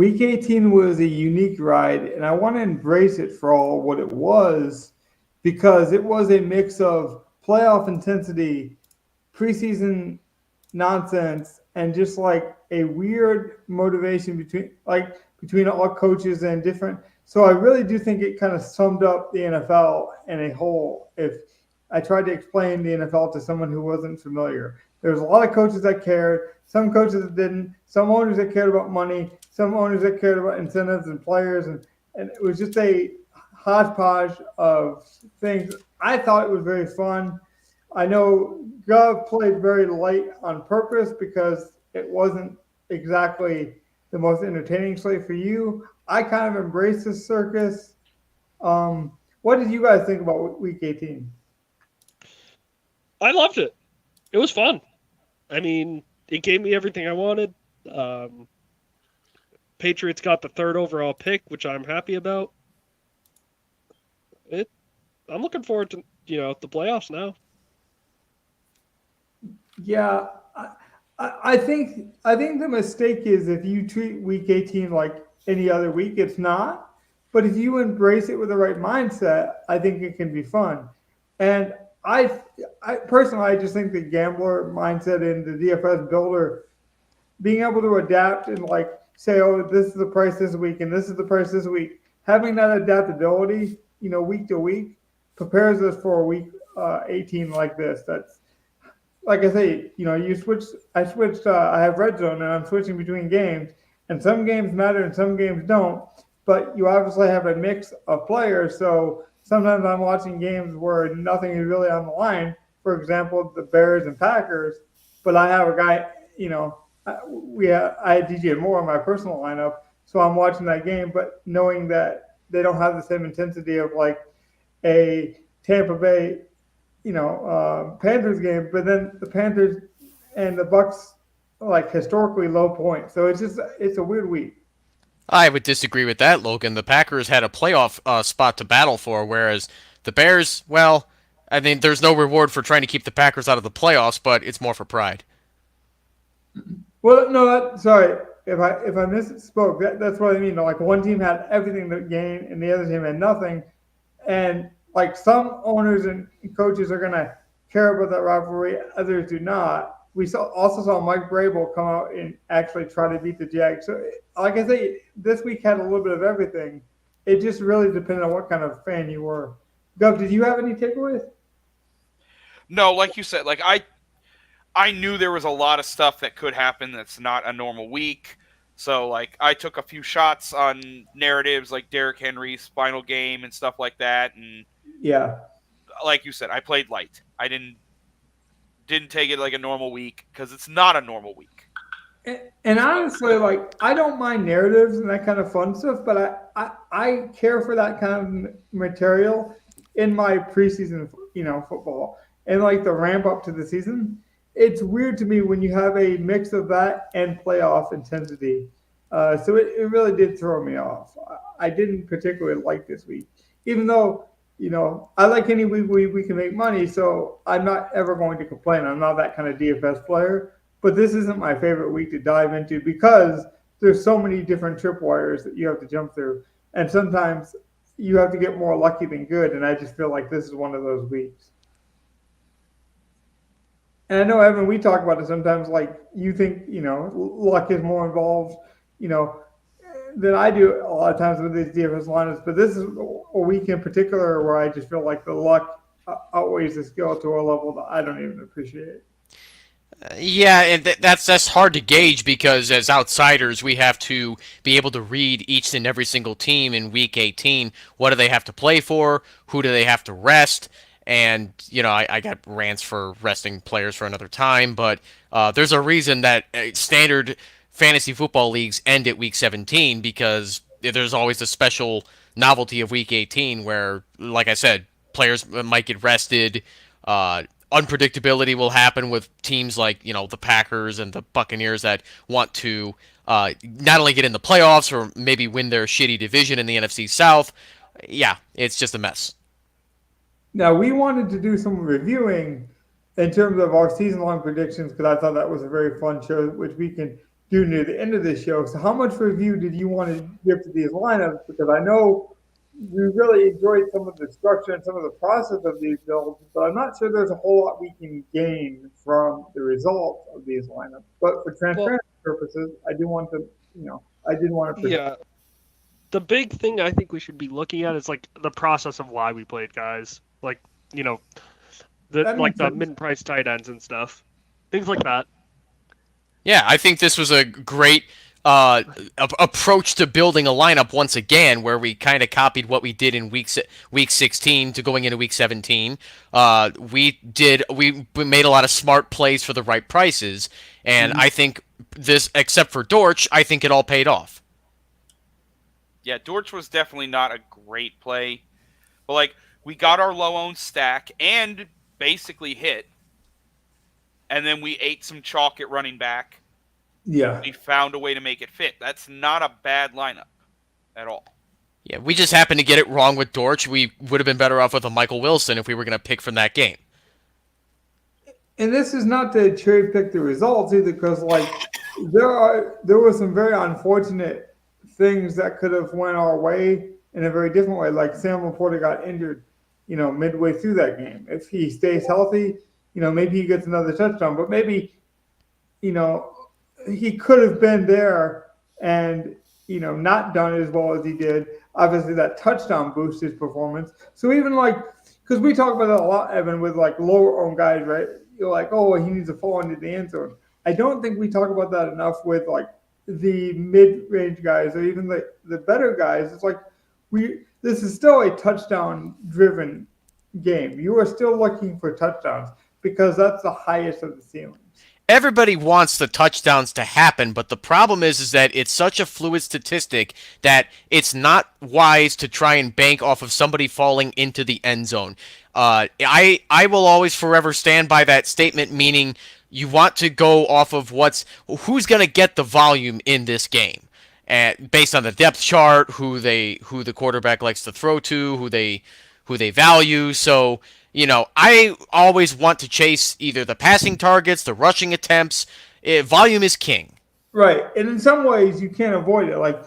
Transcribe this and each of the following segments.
Week 18 was a unique ride, and I want to embrace it for all what it was because it was a mix of playoff intensity, preseason nonsense, and just like a weird motivation between all coaches and different. So I really do think it kind of summed up the NFL in a whole. If I tried to explain the NFL to someone who wasn't familiar, there was a lot of coaches that cared, some coaches that didn't, some owners that cared about money, some owners that cared about incentives and players, and it was just a hodgepodge of things. I thought it was very fun. I know Gov played very light on purpose because it wasn't exactly the most entertaining slate for you. I kind of embraced this circus. What did you guys think about Week 18? I loved it. It was fun. I mean, it gave me everything I wanted. Patriots got the third overall pick, which I'm happy about. I'm looking forward to the playoffs now. Yeah, I think the mistake is if you treat Week 18 like any other week, it's not. But if you embrace it with the right mindset, I think it can be fun. And I personally, I just think the gambler mindset and the DFS builder being able to adapt and like say, oh, this is the price this week and this is the price this week, having that adaptability, week to week, prepares us for a week 18 like this. That's like I say, you switch. I switched. I have red zone, and I'm switching between games, and some games matter and some games don't. But you obviously have a mix of players, so sometimes I'm watching games where nothing is really on the line. For example, the Bears and Packers, but I have a guy. I had DJ Moore in my personal lineup, so I'm watching that game, but knowing that they don't have the same intensity of like a Tampa Bay Panthers game, but then the Panthers and the Bucks like historically low points. So it's a weird week. I would disagree with that, Logan. The Packers had a playoff spot to battle for, whereas the Bears, well, I mean, there's no reward for trying to keep the Packers out of the playoffs, but it's more for pride. Well, no, sorry if I misspoke. That's what I mean. Like one team had everything to gain, and the other team had nothing. And like some owners and coaches are gonna care about that rivalry, others do not. We also saw Mike Vrabel come out and actually try to beat the Jags. So, like I say, this week had a little bit of everything. It just really depended on what kind of fan you were. Gov, did you have any takeaways? No, like you said, like I knew there was a lot of stuff that could happen that's not a normal week. So, like, I took a few shots on narratives like Derrick Henry's final game and stuff like that. And yeah, like you said, I played light. I didn't take it like a normal week because it's not a normal week. And honestly, like I don't mind narratives and that kind of fun stuff, but I care for that kind of material in my preseason, football and like the ramp up to the season. It's weird to me when you have a mix of that and playoff intensity. So it really did throw me off. I didn't particularly like this week, even though I like any week we can make money. So I'm not ever going to complain. I'm not that kind of DFS player. But this isn't my favorite week to dive into because there's so many different tripwires that you have to jump through, and sometimes you have to get more lucky than good. And I just feel like this is one of those weeks. And I know, Evan, we talk about it sometimes. Like you think, luck is more involved, than I do a lot of times with these DFS lineups. But this is a week in particular where I just feel like the luck outweighs the skill to a level that I don't even appreciate. Yeah, and that's hard to gauge because as outsiders, we have to be able to read each and every single team in Week 18. What do they have to play for? Who do they have to rest? And, I got rants for resting players for another time, but there's a reason that standard fantasy football leagues end at Week 17 because there's always a special novelty of Week 18 where, like I said, players might get rested, unpredictability will happen with teams like the Packers and the Buccaneers that want to not only get in the playoffs or maybe win their shitty division in the NFC South. Yeah, it's just a mess. Now we wanted to do some reviewing in terms of our season-long predictions because I thought that was a very fun show, which we can due near the end of this show. So how much review did you want to give to these lineups? Because I know we really enjoyed some of the structure and some of the process of these builds, but I'm not sure there's a whole lot we can gain from the result of these lineups. But for transparency purposes, I do want to, I did want to. Yeah. The big thing I think we should be looking at is like the process of why we played guys. Like, the mid-price tight ends and stuff. Things like that. Yeah, I think this was a great approach to building a lineup once again, where we kind of copied what we did in week 16 to going into week 17. We made a lot of smart plays for the right prices, and I think this, except for Dortch, I think it all paid off. Yeah, Dortch was definitely not a great play, but like we got our low-owned stack and basically hit, and then we ate some chalk at running back. Yeah. We found a way to make it fit. That's not a bad lineup at all. Yeah, we just happened to get it wrong with Dortch. We would have been better off with a Michael Wilson if we were going to pick from that game. And this is not to cherry pick the results either, because like there were some very unfortunate things that could have went our way in a very different way. Like Sam Laporta got injured, midway through that game. If he stays healthy, maybe he gets another touchdown. But maybe, he could have been there and not done as well as he did. Obviously, that touchdown boosted his performance. So even because we talk about that a lot, Evan, with like lower owned guys, right? You're like, oh, he needs to fall into the end zone. I don't think we talk about that enough with like the mid-range guys or even the better guys. It's like this is still a touchdown-driven game. You are still looking for touchdowns because that's the highest of the ceilings. Everybody wants the touchdowns to happen, but the problem is that it's such a fluid statistic that it's not wise to try and bank off of somebody falling into the end zone. I will always forever stand by that statement, meaning you want to go off of who's going to get the volume in this game, based on the depth chart, who the quarterback likes to throw to, who they value. So, I always want to chase either the passing targets, the rushing attempts. Volume is king. Right. And in some ways, you can't avoid it. Like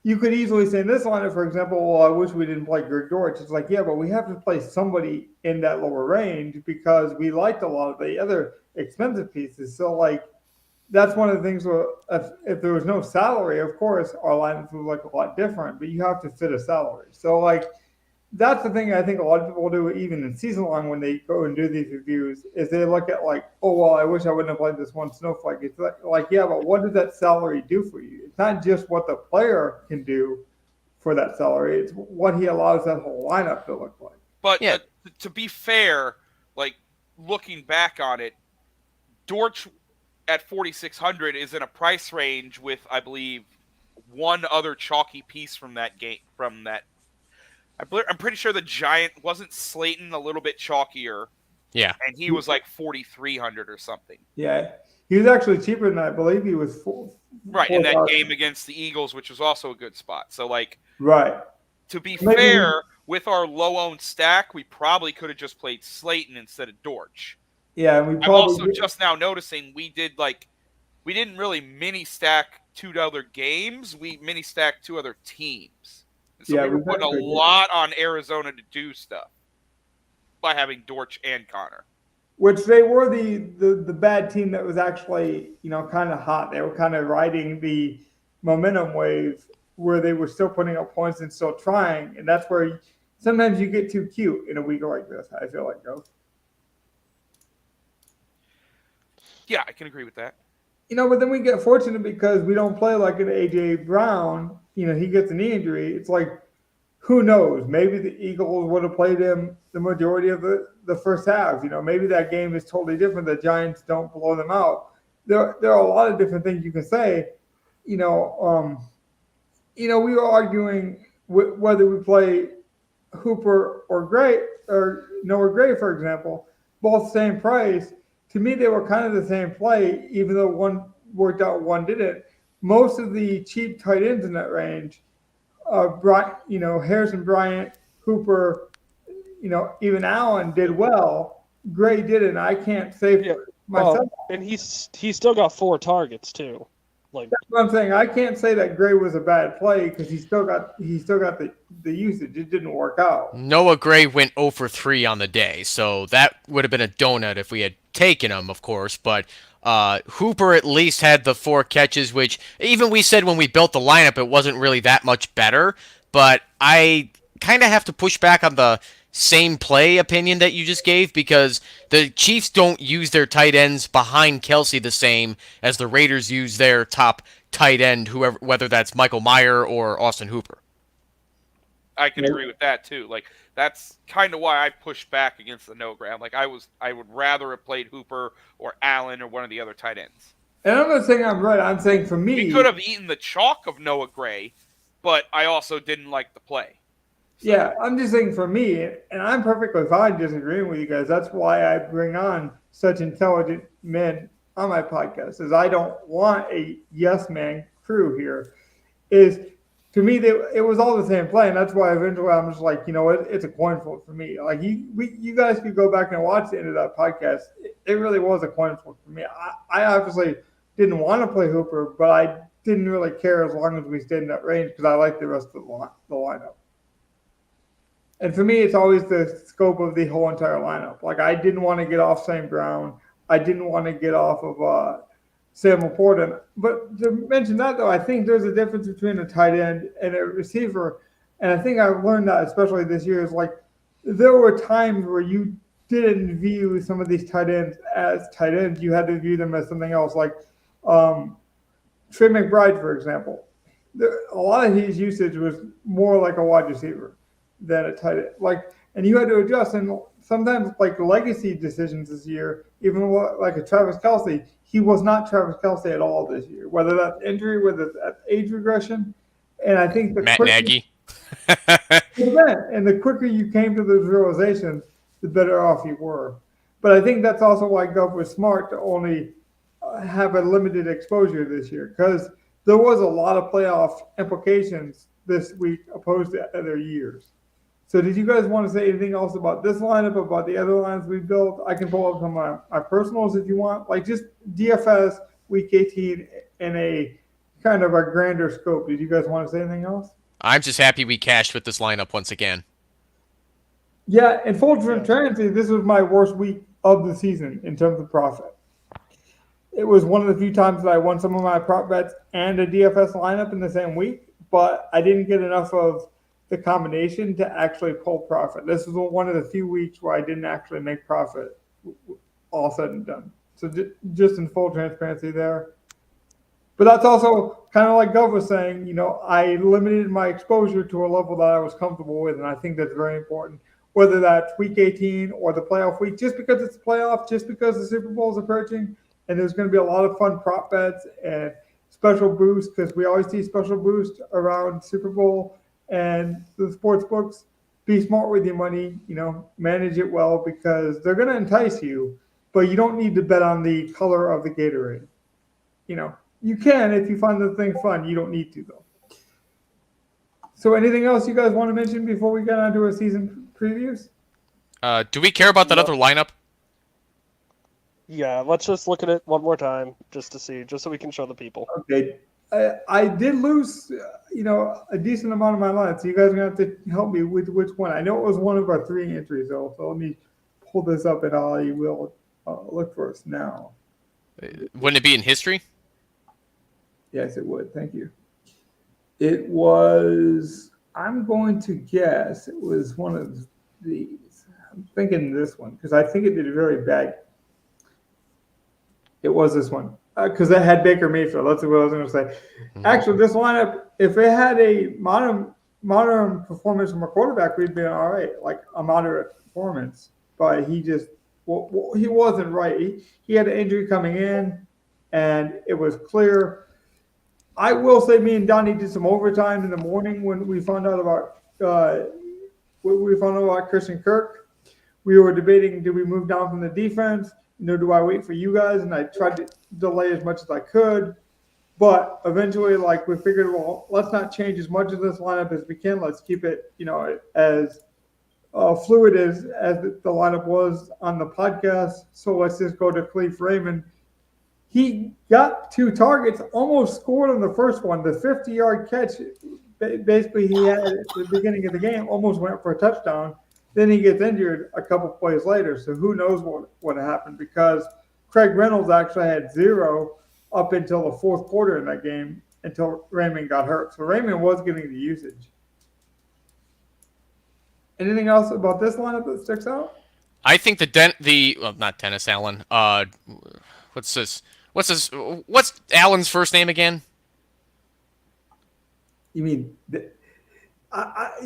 you could easily say in this lineup, for example, well, I wish we didn't play Greg Dortch. It's like, yeah, but we have to play somebody in that lower range because we liked a lot of the other expensive pieces. So, that's one of the things where if there was no salary, of course, our lineups would look a lot different, but you have to fit a salary. So, that's the thing I think a lot of people do, even in season long, when they go and do these reviews, is they look at oh, well, I wish I wouldn't have played this one snowflake. It's yeah, but what does that salary do for you? It's not just what the player can do for that salary. It's what he allows that whole lineup to look like. But yeah. To be fair, looking back on it, Dortch at 4,600 is in a price range with, I believe, one other chalky piece from that game, I'm pretty sure the Giant wasn't Slayton a little bit chalkier. Yeah. And he was 4,300 or something. Yeah. He was actually cheaper than that. I believe he was right, in that game against the Eagles, which was also a good spot. So right. To be fair, with our low-owned stack, we probably could have just played Slayton instead of Dortch. Yeah, and I'm also just now noticing we didn't really mini stack two other games. We mini stacked two other teams. So we were putting a lot on Arizona to do stuff by having Dortch and Connor. Which they were the bad team that was actually, kind of hot. They were kind of riding the momentum wave where they were still putting up points and still trying. And that's where sometimes you get too cute in a week like this, I feel like, Joe. Yeah, I can agree with that. But then we get fortunate because we don't play like an A.J. Brown. He gets a knee injury. It's who knows? Maybe the Eagles would have played him the majority of the first half. Maybe that game is totally different. The Giants don't blow them out. There are a lot of different things you can say. We were arguing whether we play Hooper or Gray or Noah Gray, for example, both same price. To me, they were kind of the same play, even though one worked out, one didn't. Most of the cheap tight ends in that range, Harrison Bryant, Hooper, even Allen did well. Gray didn't. I can't say myself. And he's still got 4 targets too. Like That's what I'm saying. I can't say that Gray was a bad play because he still got the usage. It didn't work out. Noah Gray went 0 for 3 on the day, so that would have been a donut if we had taken him, of course. But Hooper at least had the 4 catches, which even we said when we built the lineup it wasn't really that much better. But I kind of have to push back on the same play opinion that you just gave because the Chiefs don't use their tight ends behind Kelsey the same as the Raiders use their top tight end, whoever, whether that's Michael Mayer or Austin Hooper. I can agree with that too. Like that's kind of why I pushed back against the no grab. Like I would rather have played Hooper or Allen or one of the other tight ends. And I'm not saying I'm right. I'm saying for me, We could have eaten the chalk of Noah Gray, but I also didn't like the play. yeah, I'm just saying for me, and I'm perfectly fine disagreeing with you guys. That's why I bring on such intelligent men on my podcast, is I don't want a yes man crew here. Is to me, it was all the same play, and that's why eventually I'm just like, you know what, it's a coin flip for me. Like you guys could go back and watch the end of that podcast. It really was a coin flip for me. I obviously didn't want to play Hooper, but I didn't really care as long as we stayed in that range because I liked the rest of the lineup. And for me, it's always the scope of the whole entire lineup. Like I didn't want to get off St. Brown. I didn't want to get off of Sam Laporta. But to mention that, though, I think there's a difference between a tight end and a receiver. And I think I've learned that, especially this year, is like there were times where you didn't view some of these tight ends as tight ends. You had to view them as something else. Like Trey McBride, for example. A lot of his usage was more like a wide receiver than a tight end. Like, and you had to adjust. And sometimes, like legacy decisions this year, even like a Travis Kelce, he was not Travis Kelce at all this year. Whether that's injury, whether that's age regression, and I think the Matt Nagy. and the quicker you came to those realizations, the better off you were. But I think that's also why Gov was smart to only have a limited exposure this year because there was a lot of playoff implications this week opposed to other years. So did you guys want to say anything else about this lineup, about the other lines we built? I can pull up some of my personals if you want. Like just DFS week 18 in a kind of a grander scope. Did you guys want to say anything else? I'm just happy we cashed with this lineup once again. Yeah, in full transparency, this was my worst week of the season in terms of profit. It was one of the few times that I won some of my prop bets and a DFS lineup in the same week, but I didn't get enough of the combination to actually pull profit. This was one of the few weeks where I didn't actually make profit, all said and done. So just in full transparency there. But that's also kind of like Gov was saying, you know, I limited my exposure to a level that I was comfortable with, and I think that's very important. Whether that's week 18 or the playoff week, just because it's a playoff, just because the Super Bowl is approaching, and there's going to be a lot of fun prop bets and special boosts because we always see special boosts around Super Bowl and the sports books. Be smart with your money, you know, manage it well because they're going to entice you, but you don't need to bet on the color of the Gatorade. You know, you can if you find the thing fun. You don't need to, though. So anything else you guys want to mention before we get on to our season previews? Do we care about that other lineup? yeah, let's just look at it one more time just to see, just so we can show the people. Okay. I did lose, you know, a decent amount of my lines. So you guys are going to have to help me with which one. I know it was one of our 3 entries, though. So let me pull this up and I will look for us now. Wouldn't it be in history? Yes, it would. Thank you. It was, I'm going to guess it was one of these. I'm thinking this one because I think it did very bad. It was this one because it had Baker Mayfield. That's what I was going to say. Actually, this lineup, if it had a modern performance from a quarterback, we'd be all right, like a moderate performance. But he just, he wasn't right. He had an injury coming in, and it was clear. I will say, me and Donnie did some overtime in the morning when we found out about Christian Kirk. We were debating: do we move down from the defense? You know, do I wait for you guys? And I tried to delay as much as I could, but eventually, like, we figured, well, let's not change as much of this lineup as we can. Let's keep it, you know, as fluid as the lineup was on the podcast. So let's just go to Cleve Raymond. He got 2 targets, almost scored on the first one. The 50-yard catch, basically he had at the beginning of the game, almost went for a touchdown. Then he gets injured a couple plays later. So who knows what happened, because Craig Reynolds actually had 0 up until the fourth quarter in that game until Raymond got hurt. So Raymond was getting the usage. Anything else about this lineup that sticks out? I think not Dennis Allen. What's Allen's first name again? You mean,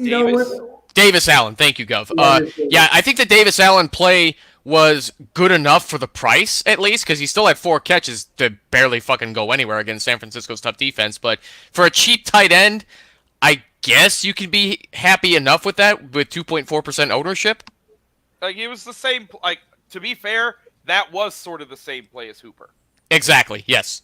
Davis. Davis Allen. Thank you, Gov. Yeah, Yeah, I think the Davis Allen play was good enough for the price, at least, because he still had 4 catches to barely fucking go anywhere against San Francisco's tough defense. But for a cheap tight end, I guess you can be happy enough with that with 2.4% ownership. Like, it was the same. Like, to be fair, that was sort of the same play as Hooper. Exactly. Yes.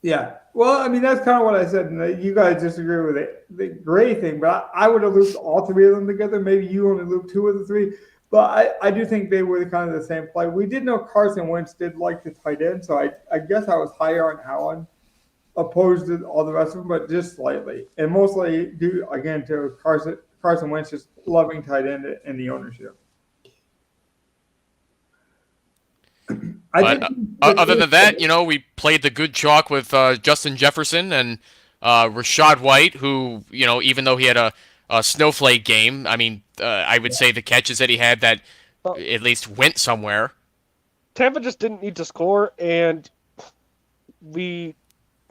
Yeah. Well, I mean, that's kind of what I said. And you guys disagree with it, the Gray thing, but I would have looped all 3 of them together. Maybe you only looped 2 of the 3. But I do think they were kind of the same play. We did know Carson Wentz did like the tight end, so I guess I was higher on Allen opposed to all the rest of them, but just slightly. And mostly due, again, to Carson Wentz just loving tight end and the ownership. Other than that, we played the good chalk with Justin Jefferson and Rachaad White, who, even though he had a snowflake game, I mean, I would say the catches that he had that at least went somewhere. Tampa just didn't need to score, and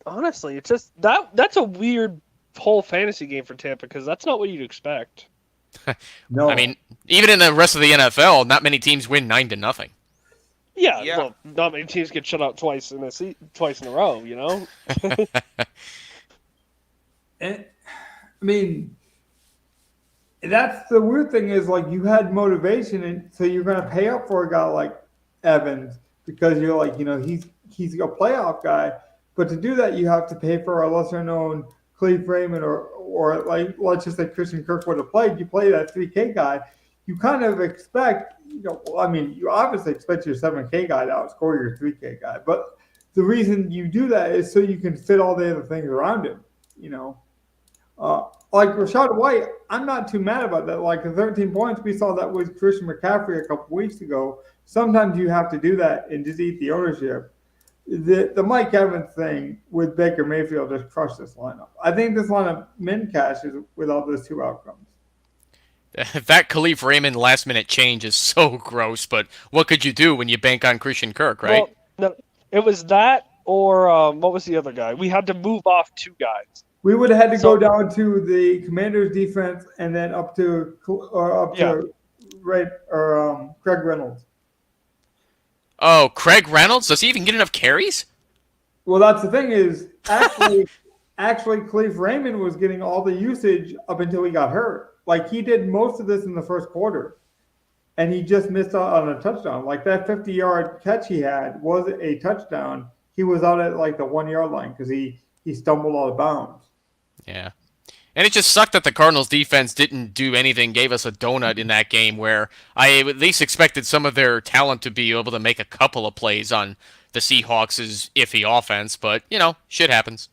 honestly, it's just that's a weird whole fantasy game for Tampa, because that's not what you'd expect. No. I mean, even in the rest of the NFL, not many teams win 9-0. Yeah, Yeah. well, not many teams get shut out twice in a row, And, I mean, that's the weird thing is, like, you had motivation, and so you're going to pay up for a guy like Evans because you're like, he's a playoff guy. But to do that, you have to pay for a lesser-known Cleve Raymond or like, let's just say Christian Kirk would have played. You play that 3K guy. You kind of expect, you obviously expect your 7K guy to outscore your 3K guy. But the reason you do that is so you can fit all the other things around him, Like Rachaad White, I'm not too mad about that. Like the 13 points, we saw that with Christian McCaffrey a couple weeks ago. Sometimes you have to do that and just eat the ownership. The Mike Evans thing with Baker Mayfield just crushed this lineup. I think this lineup min cashes without those 2 outcomes. That Khalif Raymond last-minute change is so gross, but what could you do when you bank on Christian Kirk, right? Well, no, it was that, or what was the other guy? We had to move off 2 guys. We would have had to go down to the Commanders defense and then up to Craig Reynolds. Oh, Craig Reynolds? Does he even get enough carries? Well, that's the thing is actually Cleve Raymond was getting all the usage up until he got hurt. Like, he did most of this in the first quarter, and he just missed out on a touchdown. Like, that 50-yard catch he had was a touchdown. He was out at, like, the 1-yard line because he stumbled out of bounds. Yeah. And it just sucked that the Cardinals defense didn't do anything, gave us a donut in that game where I at least expected some of their talent to be able to make a couple of plays on the Seahawks' iffy offense, but, shit happens.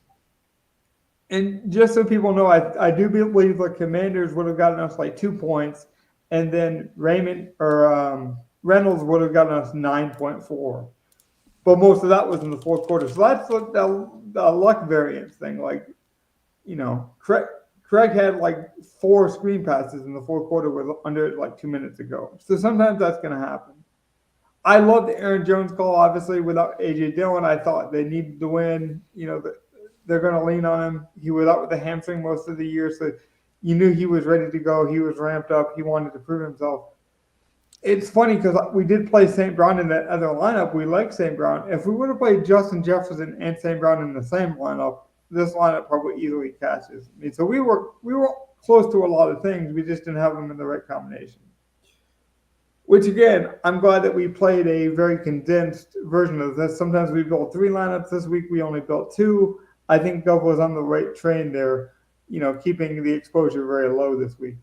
And just so people know, I do believe the Commanders would have gotten us like 2 points, and then Reynolds would have gotten us 9.4. But most of that was in the fourth quarter. So that's the luck variance thing. Like, Craig had like 4 screen passes in the fourth quarter with under like 2 minutes to go. So sometimes that's going to happen. I love the Aaron Jones call. Obviously, without A.J. Dillon, I thought they needed to win. They're going to lean on him. He was out with a hamstring most of the year, so you knew he was ready to go. He was ramped up. He wanted to prove himself. It's funny because we did play St. Brown in that other lineup. We like St. Brown. If we would have played Justin Jefferson and St. Brown in the same lineup, this lineup probably easily catches. I mean, so we were close to a lot of things. We just didn't have them in the right combination. Which, again, I'm glad that we played a very condensed version of this. Sometimes we built 3 lineups. This week we only built 2. I think Gov was on the right train there, keeping the exposure very low this week.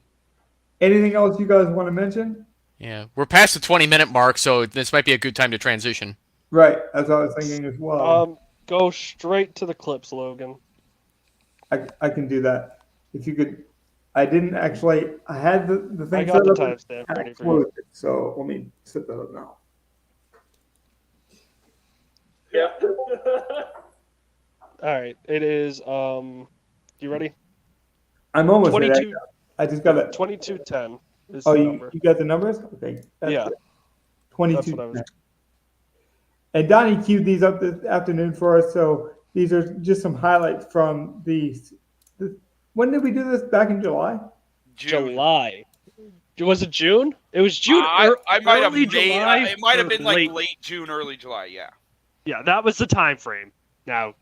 Anything else you guys want to mention? Yeah, we're past the 20-minute mark, so this might be a good time to transition. Right, that's what I was thinking as well. Go straight to the clips, Logan. I can do that. If you could, I didn't actually. I had the thing I got the set up. timestamp and I ready for closed you. it, so let me set that up now. Yeah. All right, it is. You ready? I'm almost there. 22. I just got it. 2210 is Oh, the you, number. you got the numbers? Okay. Yeah. good. That's 22. what I was. And Donnie queued these up this afternoon for us. So these are just some highlights from these. When did we do this? Back in July? June. July. Was it June? It was June. I might have early made. July It might have or been like late. late June, early July. Yeah. Yeah, that was the time frame. Now,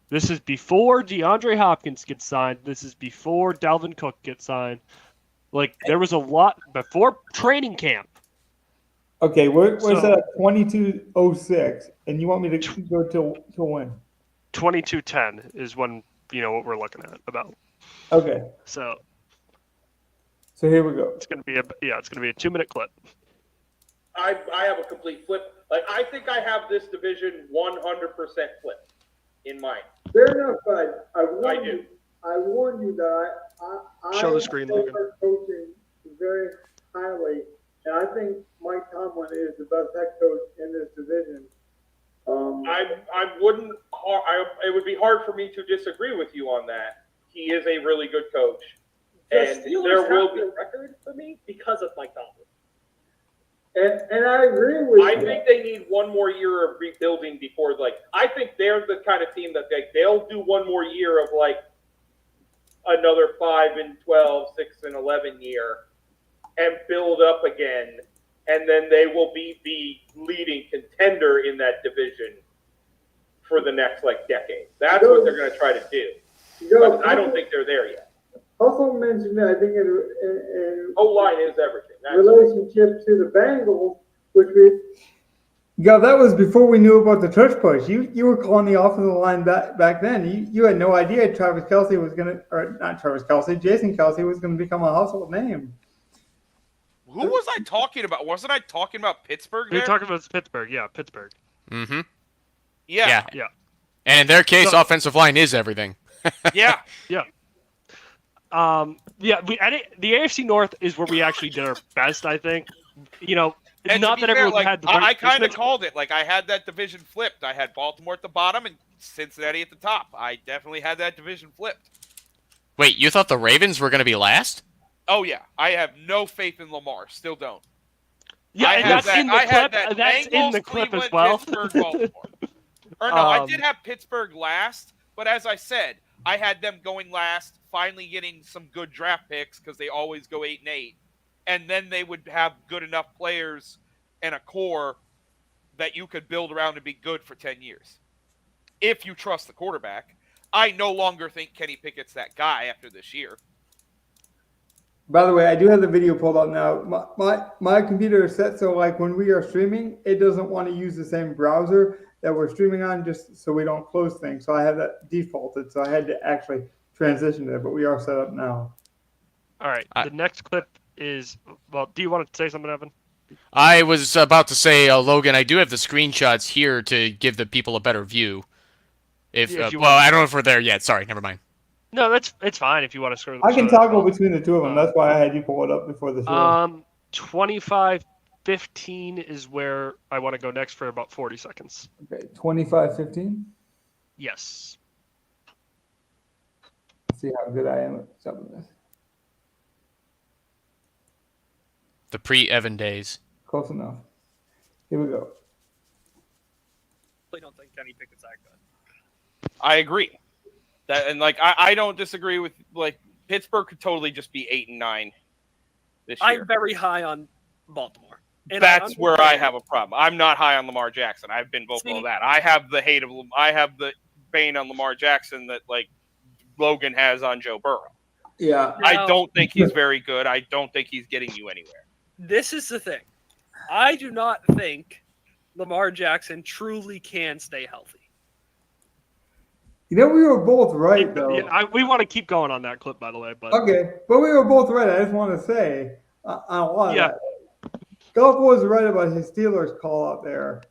this is before DeAndre Hopkins gets signed. This is before Dalvin Cook gets signed. Like, there was a lot before training camp. Okay, where's So- that 2206? And you want me to go till when? 2210 is when, what we're looking at about. Okay, So so here we go. it's gonna be a 2-minute clip. I have a complete flip. Like, I think I have this division 100% flipped in mind. Fair enough, but I warned you- warned you that I Show the screen, Logan. coaching very highly, and I think Mike Tomlin is the best head coach in this division. I wouldn't. It would be hard for me to disagree with you on that. He is a really good coach, The and Steelers there will have be. the record for me because of Mike Tomlin. And I agree with I think they need one more year of rebuilding before, I think they're the kind of team that they'll do one more year of another 5-12, 6-11 year, and build up again, and then they will be the leading contender in that division for the next decade. That's what they're going to try to do. But I don't think they're there yet. Also mentioned that I think in O-line is everything. That's relationship to the Bengals, which we. Yeah, that was before we knew about the tush push. You were calling the offensive line back then. You had no idea Travis Kelce was gonna, or not Travis Kelce, Jason Kelce was gonna become a household name. Who was I talking about? Wasn't I talking about Pittsburgh? You're There? talking about Pittsburgh. Yeah, Pittsburgh. Mm-hmm. Yeah. Yeah. And in their case, So- offensive line is everything. Yeah. The AFC North is where we actually did our best, I think. And Not to be that fair, everyone had the. I kind of called it. I had that division flipped. I had Baltimore at the bottom and Cincinnati at the top. I definitely had that division flipped. Wait, you thought the Ravens were going to be last? Oh yeah, I have no faith in Lamar. Still don't. Yeah, I and had that's that, in the I had clip. that That's in Bengals, the clip as Cleveland, well. Pittsburgh, Baltimore. Or no, I Um, did have Pittsburgh last, but as I said, I had them going last, finally getting some good draft picks because they always go 8-8, and then they would have good enough players and a core that you could build around and be good for 10 years. If you trust the quarterback. I no longer think Kenny Pickett's that guy after this year. By the way, I do have the video pulled up now. My computer is set so when we are streaming, it doesn't want to use the same browser that we're streaming on, just so we don't close things. So I have that defaulted. So I had to actually transition there, but we are set up now. All right. The next clip is. Well, do you want to say something, Evan? I was about to say, Logan, I do have the screenshots here to give the people a better view. If you Well, want. I don't know if we're there yet. Sorry, never mind. No, it's fine if you want to scroll. I can show it as toggle well. between the two of them. That's why I had you pull it up before the show. 25:15 is where I want to go next for about 40 seconds. Okay, 25:15. Yes. Let's see how good I am at something this. The pre-Evan days. Close enough. Here we go. I don't think Kenny Pickett's that good. I agree. I don't disagree with Pittsburgh could totally just be 8-9 this year. I'm very high on Baltimore. And That's I'm where I have a problem. I'm not high on Lamar Jackson. I've been vocal See- of that. I have the hate of. I have the bane on Lamar Jackson that Logan has on Joe Burrow. Yeah. I Now- don't think he's very good. I don't think he's getting you anywhere. This is the thing. I do not think Lamar Jackson truly can stay healthy. We were both right, though. Yeah, we want to keep going on that clip, by the way. But Okay, but we were both right. I just want to say, on a lot Yeah. of that. Gov was right about his Steelers call out there.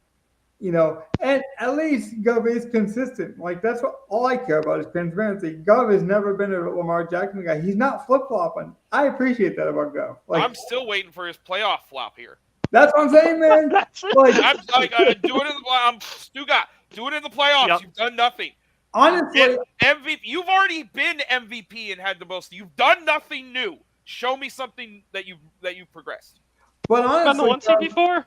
And at least Gov is consistent. Like that's what all I care about is transparency. Gov has never been a Lamar Jackson guy. He's not flip flopping. I appreciate that about Gov. Like I'm still waiting for his playoff flop here. that's what I'm saying, man. That's it. Like I'm like, do it in the Stuga. Do it in the playoffs. Yep. You've done nothing. honestly, MVP. You've already been MVP and had the most. You've done nothing new. Show me something that you've progressed. but Been honestly, the one seed Gov, before?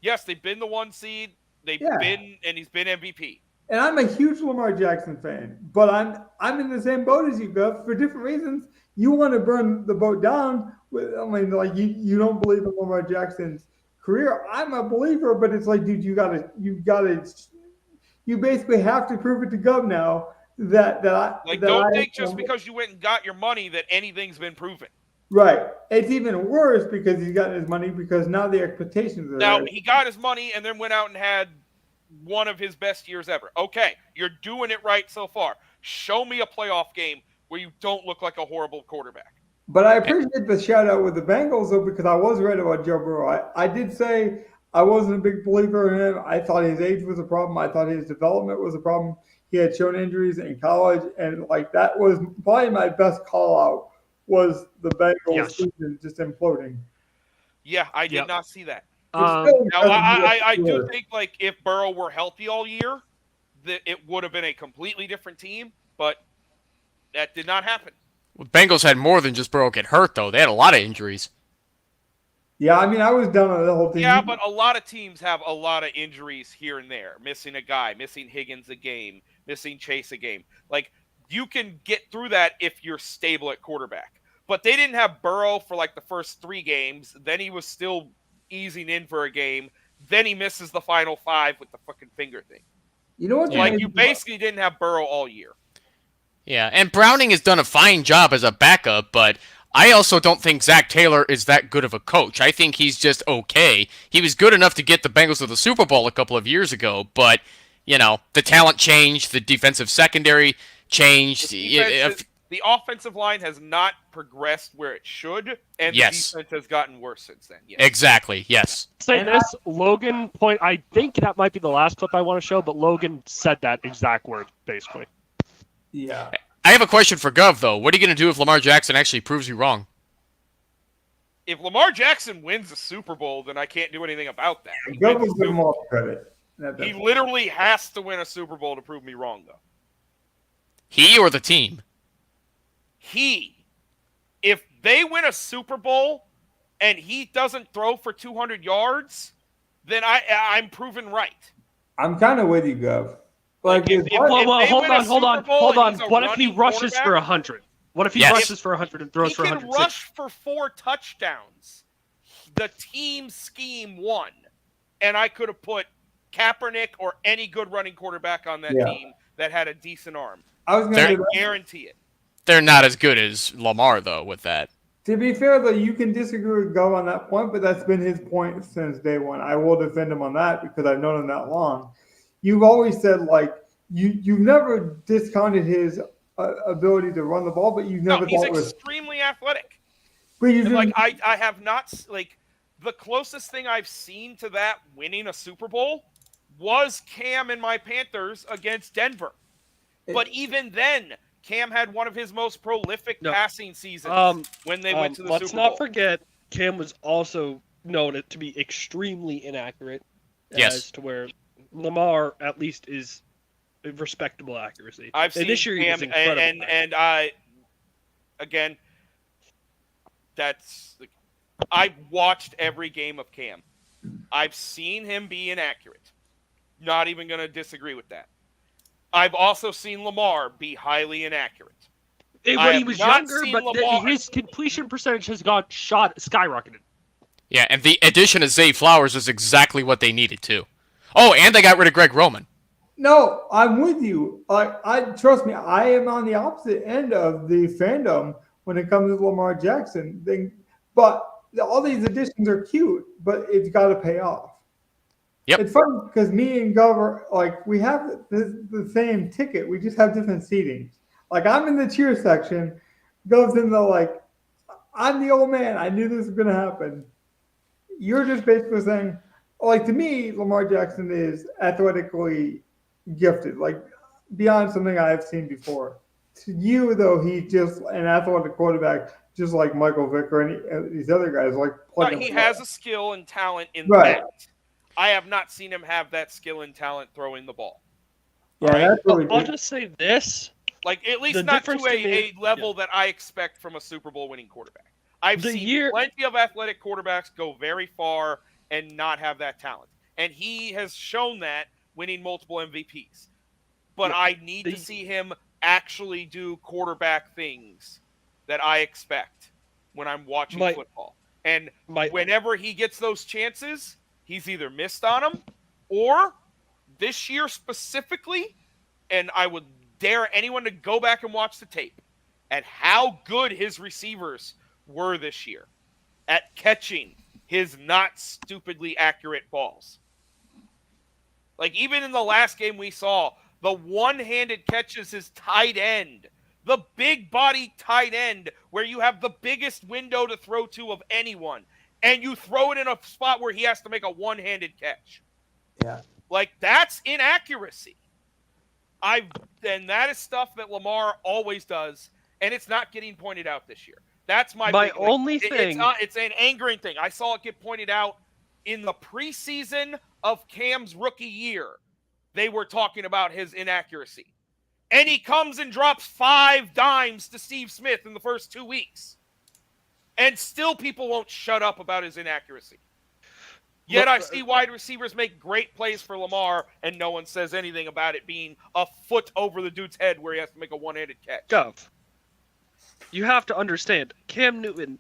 Yes, they've been the 1 seed. They've Yeah. been, and he's been MVP. and I'm a huge Lamar Jackson fan, but I'm in the same boat as you, Gov, for different reasons. You want to burn the boat down. Like you don't believe in Lamar Jackson's career. I'm a believer, but it's like, dude, you basically have to prove it to Gov now that Don't think just because you went and got your money that anything's been proven. right. It's even worse because he's gotten his money because now the expectations are Now there. he got his money and then went out and had one of his best years ever. Okay, you're doing it right so far. Show me a playoff game where you don't look like a horrible quarterback. But I appreciate the shout out with the Bengals though, because I was right about Joe Burrow. I did say I wasn't a big believer in him. I thought his age was a problem. I thought his development was a problem. He had shown injuries in college, and like that was probably my best call out was the Bengals Yes. season just imploding. Yeah, I did Yep. not see that. Um, Now, I do think like if Burrow were healthy all year, that it would have been a completely different team, but that did not happen. Well, Bengals had more than just Burrow get hurt, though. They had a lot of injuries. Yeah, I mean, I was done with the whole thing. Yeah, but a lot of teams have a lot of injuries here and there. Missing a guy, missing Higgins a game, missing Chase a game. Like, you can get through that if you're stable at quarterback. But they didn't have Burrow for like the first 3 games. Then he was still easing in for a game. Then he misses the final 5 with the fucking finger thing. You know what? Like, you basically didn't have Burrow all year. Yeah, and Browning has done a fine job as a backup, but I also don't think Zach Taylor is that good of a coach. I think he's just okay. He was good enough to get the Bengals to the Super Bowl a couple of years ago, but, the talent changed, the defensive secondary changed. The offensive line has not progressed where it should, and Yes. the defense has gotten worse since then. Yes. Exactly, yes. say And this, Logan point. I think that might be the last clip I want to show, but Logan said that exact word basically. Yeah. I have a question for Gov, though. What are you going to do if Lamar Jackson actually proves you wrong? If Lamar Jackson wins the Super Bowl, then I can't do anything about that. He Gov wins will the give him Super all Bowl. the credit. He literally has to win a Super Bowl to prove me wrong, though. He or the team? If they win a Super Bowl and he doesn't throw for 200 yards, then I'm proven right. I'm kind of with you, Gov. Like, If- it's if- hard- Well, they hold win a on. Super Bowl and he's a What if he running rushes for quarterback? 100? What if he Yes. rushes for 100 and throws He for can 106? rush for 4 touchdowns. The team scheme won. And I could have put Kaepernick or any good running quarterback on that Yeah. team that had a decent arm. I was going There- to I say that. guarantee it. They're not as good as Lamar, though, with that. To be fair, though, you can disagree with Gov on that point, but that's been his point since day one. I will defend him on that because I've known him that long. You've always said, like, you've never discounted his ability to run the ball, but you've No, never he's thought was. extremely athletic. But you And, didn't- like, I have not, like, the closest thing I've seen to that winning a Super Bowl was Cam and my Panthers against Denver. But even then, Cam had one of his most prolific No. passing seasons when they went to the let's Super Bowl. not forget, Cam was also known to be extremely inaccurate. Yes. As to where Lamar at least is a respectable accuracy. I've And seen this year he was Cam, incredible. and I, again, I watched every game of Cam. I've seen him be inaccurate. Not even going to disagree with that. I've also seen Lamar be highly inaccurate. I When he have was not younger, seen but Lamar- his completion percentage has skyrocketed. Yeah, and the addition of Zay Flowers is exactly what they needed, too. Oh, and they got rid of Greg Roman. No, I'm with you. I trust me. I am on the opposite end of the fandom when it comes to Lamar Jackson thing. But all these additions are cute, but it's got to pay off. Yep. It's fun because me and Gov are like we have the same ticket. We just have different seatings. Like I'm in the cheer section. Gov's in the like. I'm the old man. I knew this was going to happen. You're just basically saying, like, to me, Lamar Jackson is athletically gifted, like beyond something I've seen before. To you, though, he's just an athletic quarterback, just like Michael Vick or any these other guys. Like, He has a skill and talent in Right. that. I have not seen him have that skill and talent throwing the ball. Yeah, Right. that's really I'll good. just say this. Like, at least The not to difference to me- a level that I expect from a Super Bowl winning quarterback. I've The seen year- plenty of athletic quarterbacks go very far and not have that talent. And he has shown that winning multiple MVPs. But Yeah. I need to see him actually do quarterback things that I expect when I'm watching My- football. And My whenever he gets those chances, he's either missed on them or this year specifically, and I would dare anyone to go back and watch the tape at how good his receivers were this year at catching his not stupidly accurate balls. Like, even in the last game we saw, the one-handed catches his tight end, the big body tight end where you have the biggest window to throw to of anyone, and you throw it in a spot where he has to make a one-handed catch. Yeah. Like, that's inaccuracy. And that is stuff that Lamar always does, and it's not getting pointed out this year. That's my big, only thing. It's an angering thing. I saw it get pointed out in the preseason of Cam's rookie year. They were talking about his inaccuracy. And he comes and drops 5 dimes to Steve Smith in the first 2 weeks. And still people won't shut up about his inaccuracy. Yet I see wide receivers make great plays for Lamar, and no one says anything about it being a foot over the dude's head where he has to make a one-handed catch. Gov. You have to understand, Cam Newton,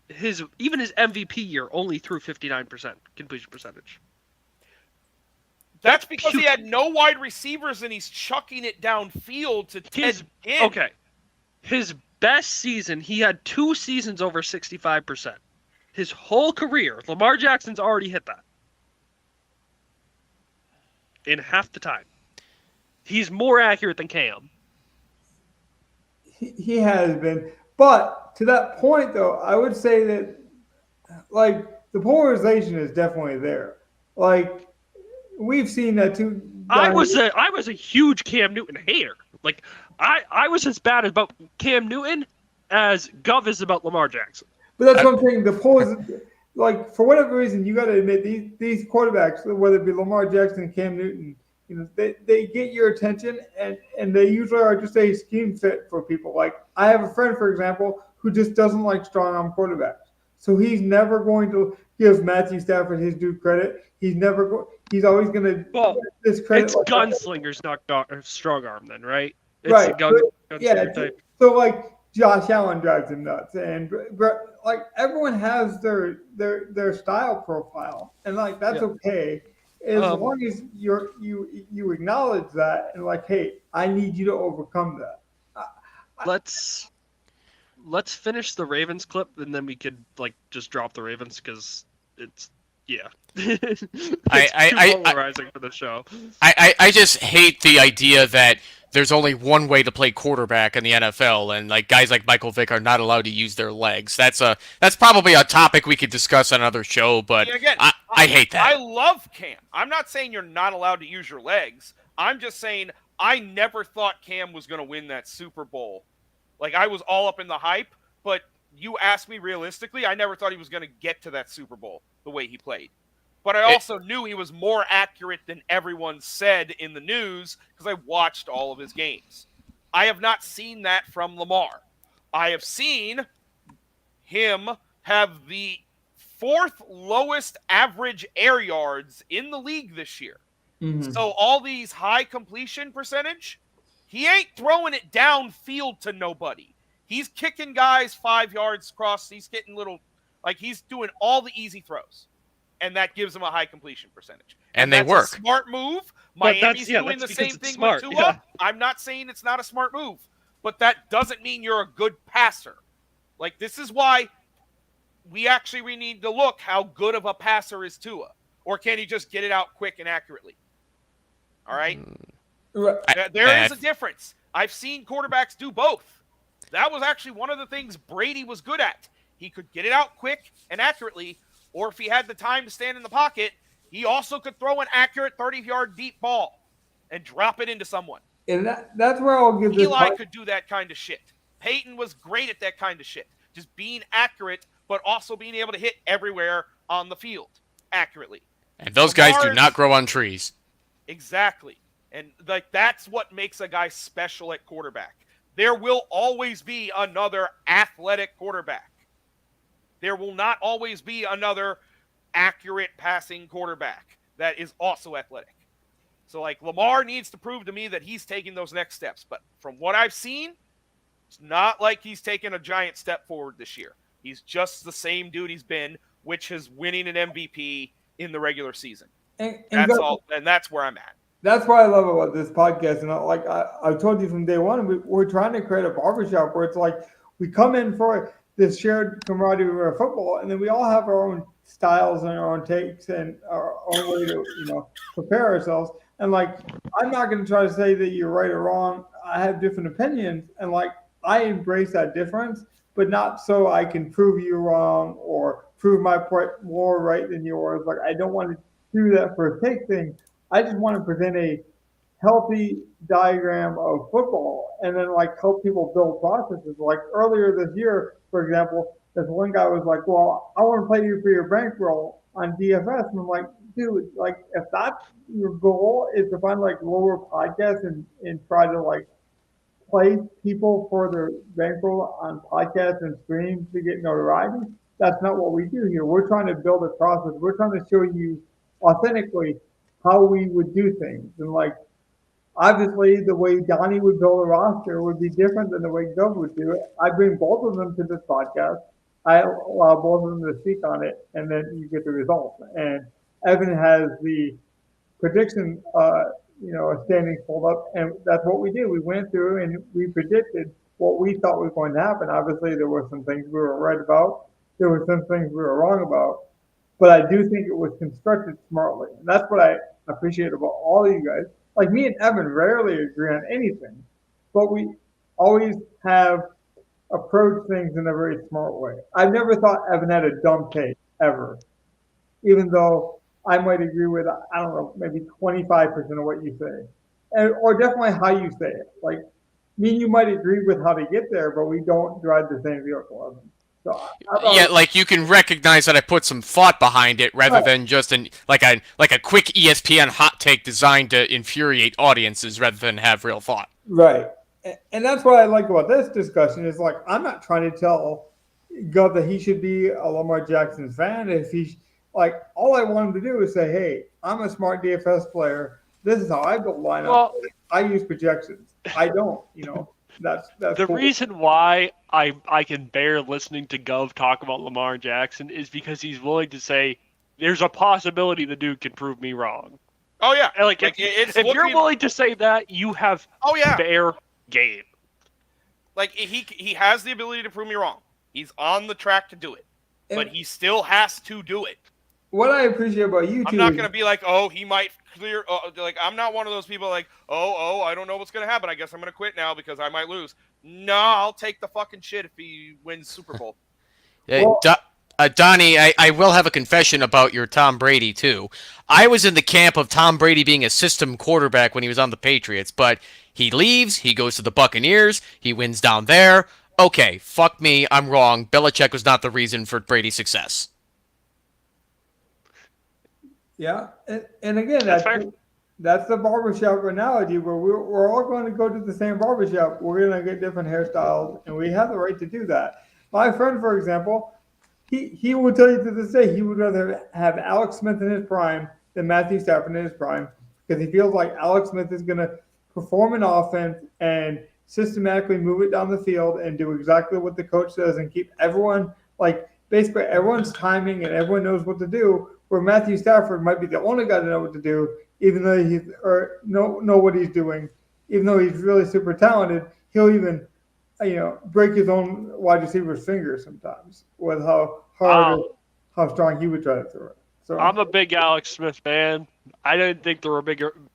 even his MVP year only threw 59% completion percentage. That's because he had no wide receivers, and he's chucking it downfield to Ted Ginn. Okay. His best season, he had 2 seasons over 65%. His whole career, Lamar Jackson's already hit that. In half the time. He's more accurate than Cam. He has been. But to that point, though, I would say that, like, the polarization is definitely there. Like, we've seen that too. I was a huge Cam Newton hater. Like, I was as bad about Cam Newton as Gov is about Lamar Jackson. But that's what I'm saying. The polls, like, for whatever reason, you got to admit these quarterbacks, whether it be Lamar Jackson and Cam Newton, you know, they get your attention, and they usually are just a scheme fit for people. Like, I have a friend, for example, who just doesn't like strong arm quarterbacks. So he's never going to give Matthew Stafford his due credit. He's always going to discredit. It's gunslingers, not strong arm, then, right? It's Right. a gunslinger type. So, like, Josh Allen drives him nuts, and like, everyone has their style profile, and like, that's okay as long as you acknowledge that, and like, hey, I need you to overcome that. Let's finish the Ravens clip, and then we could like just drop the Ravens because it's it's too polarizing for the show. I just hate the idea that there's only one way to play quarterback in the NFL, and like guys like Michael Vick are not allowed to use their legs. That's probably a topic we could discuss on another show, but Again, I hate that. I love Cam. I'm not saying you're not allowed to use your legs. I'm just saying I never thought Cam was going to win that Super Bowl. Like, I was all up in the hype, but you asked me realistically, I never thought he was going to get to that Super Bowl the way he played. But I also knew he was more accurate than everyone said in the news because I watched all of his games. I have not seen that from Lamar. I have seen him have the 4th lowest average air yards in the league this year. Mm-hmm. So all these high completion percentage, he ain't throwing it downfield to nobody. He's kicking guys 5 yards across. He's getting he's doing all the easy throws. And that gives him a high completion percentage. And they that's work. A smart move. But Miami's doing that's the because same it's thing smart, with Tua. yeah. I'm not saying it's not a smart move, but that doesn't mean you're a good passer. Like, this is why we need to look how good of a passer is Tua. Or can he just get it out quick and accurately? All right? There is a difference. I've seen quarterbacks do both. That was actually one of the things Brady was good at. he could get it out quick and accurately, or if he had the time to stand in the pocket, he also could throw an accurate 30-yard deep ball and drop it into someone. And that's where I'll give this. Eli could do that kind of shit. Peyton was great at that kind of shit. Just being accurate, but also being able to hit everywhere on the field accurately. And those guys do not grow on trees. Exactly. And like that's what makes a guy special at quarterback. There will always be another athletic quarterback. There will not always be another accurate passing quarterback that is also athletic. So, like, Lamar needs to prove to me that he's taking those next steps. But from what I've seen, it's not like he's taken a giant step forward this year. He's just the same dude he's been, which is winning an MVP in the regular season. And that's all, and that's where I'm at. That's what I love about this podcast. And I've told you from day one, we're trying to create a barbershop where it's like we come in for this shared camaraderie of football, and then we all have our own styles and our own takes and our own way to, prepare ourselves. And like, I'm not going to try to say that you're right or wrong. I have different opinions, and like, I embrace that difference, but not so I can prove you wrong or prove my point more right than yours. Like, I don't want to do that for a take thing. I just want to present a healthy diagram of football and then like help people build processes. Like earlier this year, for example, this one guy was like, well, I want to play you for your bankroll on DFS. And I'm like, dude, like if that's your goal is to find like lower podcasts and try to like play people for their bankroll on podcasts and streams to get notoriety, that's not what we do here. We're trying to build a process. We're trying to show you authentically how we would do things. And like, obviously the way Donnie would build a roster would be different than the way Gov would do it. I bring both of them to this podcast. I allow both of them to speak on it, and then you get the results. And Evan has the prediction, standings pulled up, and that's what we did. We went through and we predicted what we thought was going to happen. Obviously, there were some things we were right about. There were some things we were wrong about. But I do think it was constructed smartly. And that's what I appreciate about all of you guys. Like me and Evan rarely agree on anything, but we always have approached things in a very smart way. I've never thought Evan had a dumb take, ever. Even though I might agree with, I don't know, maybe 25% of what you say. Or definitely how you say it. Like, me and you might agree with how to get there, but we don't drive the same vehicle, Evan. So, yeah, like you can recognize that I put some thought behind it rather than just like a quick ESPN hot take designed to infuriate audiences rather than have real thought. Right. And that's what I like about this discussion is like, I'm not trying to tell Gov that he should be a Lamar Jackson fan. If he's like, all I want him to do is say, hey, I'm a smart DFS player. This is how I build lineups. Well, I use projections. I don't, That's the cool. reason why I can bear listening to Gov talk about Lamar Jackson is because he's willing to say there's a possibility the dude can prove me wrong. Oh yeah, and like if you're willing to say that, you have fair game. Like he has the ability to prove me wrong. He's on the track to do it, but he still has to do it. What I appreciate about you two, I'm not going to be like, oh, he might clear. Like, I'm not one of those people like, oh, I don't know what's going to happen. I guess I'm going to quit now because I might lose. No, I'll take the fucking shit if he wins Super Bowl. Donnie, I will have a confession about your Tom Brady, too. I was in the camp of Tom Brady being a system quarterback when he was on the Patriots, but he leaves, he goes to the Buccaneers, he wins down there. Okay, fuck me, I'm wrong. Belichick was not the reason for Brady's success. Yeah, and again, that's the barbershop analogy where we're all going to go to the same barbershop. We're going to get different hairstyles, and we have the right to do that. My friend, for example, he will tell you to this day he would rather have Alex Smith in his prime than Matthew Stafford in his prime because he feels like Alex Smith is going to perform an offense and systematically move it down the field and do exactly what the coach says and keep everyone, like basically everyone's timing and everyone knows what to do. Where Matthew Stafford might be the only guy to know what to do, even though know what he's doing, even though he's really super talented, he'll even, break his own wide receiver's fingers sometimes with how hard, how strong he would try to throw it. So I'm a big Alex Smith fan. I didn't think there were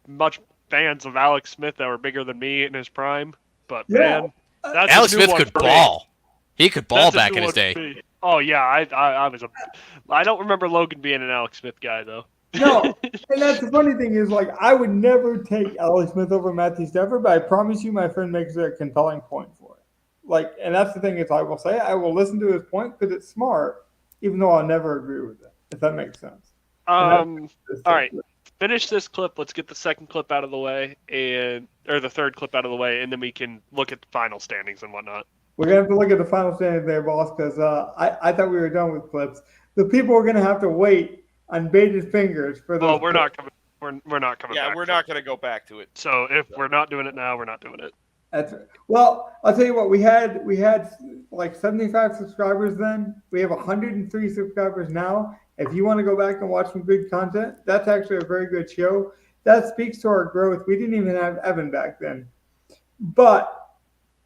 much fans of Alex Smith that were bigger than me in his prime, but man, Alex Smith could ball. He could ball back in his day. Oh yeah, I don't remember Logan being an Alex Smith guy though. No, and that's the funny thing is, like, I would never take Alex Smith over Matthew Stafford, but I promise you, my friend makes a compelling point for it. Like, and that's the thing is, I will say I will listen to his point because it's smart, even though I'll never agree with it. If that makes sense. All right, finish this clip. Let's get the second clip out of the way, or the third clip out of the way, and then we can look at the final standings and whatnot. We're gonna have to look at the final standings there, boss, because I thought we were done with clips. The people are gonna have to wait on bated fingers for those. Oh, we're not coming. We're not coming. Yeah, back we're to not it. going to go back to it. So if we're not doing it now, we're not doing it. Well, I'll tell you what. We had like 75 subscribers then. We have 103 subscribers now. If you want to go back and watch some good content, that's actually a very good show. That speaks to our growth. We didn't even have Evan back then. But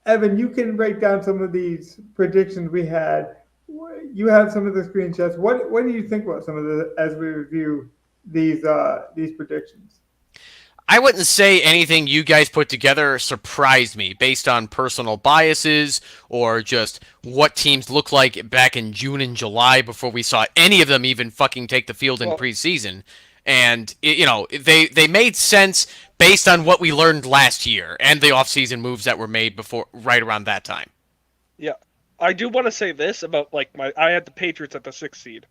Evan, you can break down some of these predictions we had. You have some of the screenshots. What do you think about some of the as we review these predictions? I wouldn't say anything you guys put together surprised me based on personal biases or just what teams looked like back in June and July before we saw any of them even fucking take the field in preseason. And, they made sense based on what we learned last year and the offseason moves that were made right around that time. Yeah. I do want to say this about, like, I had the Patriots at the 6th seed.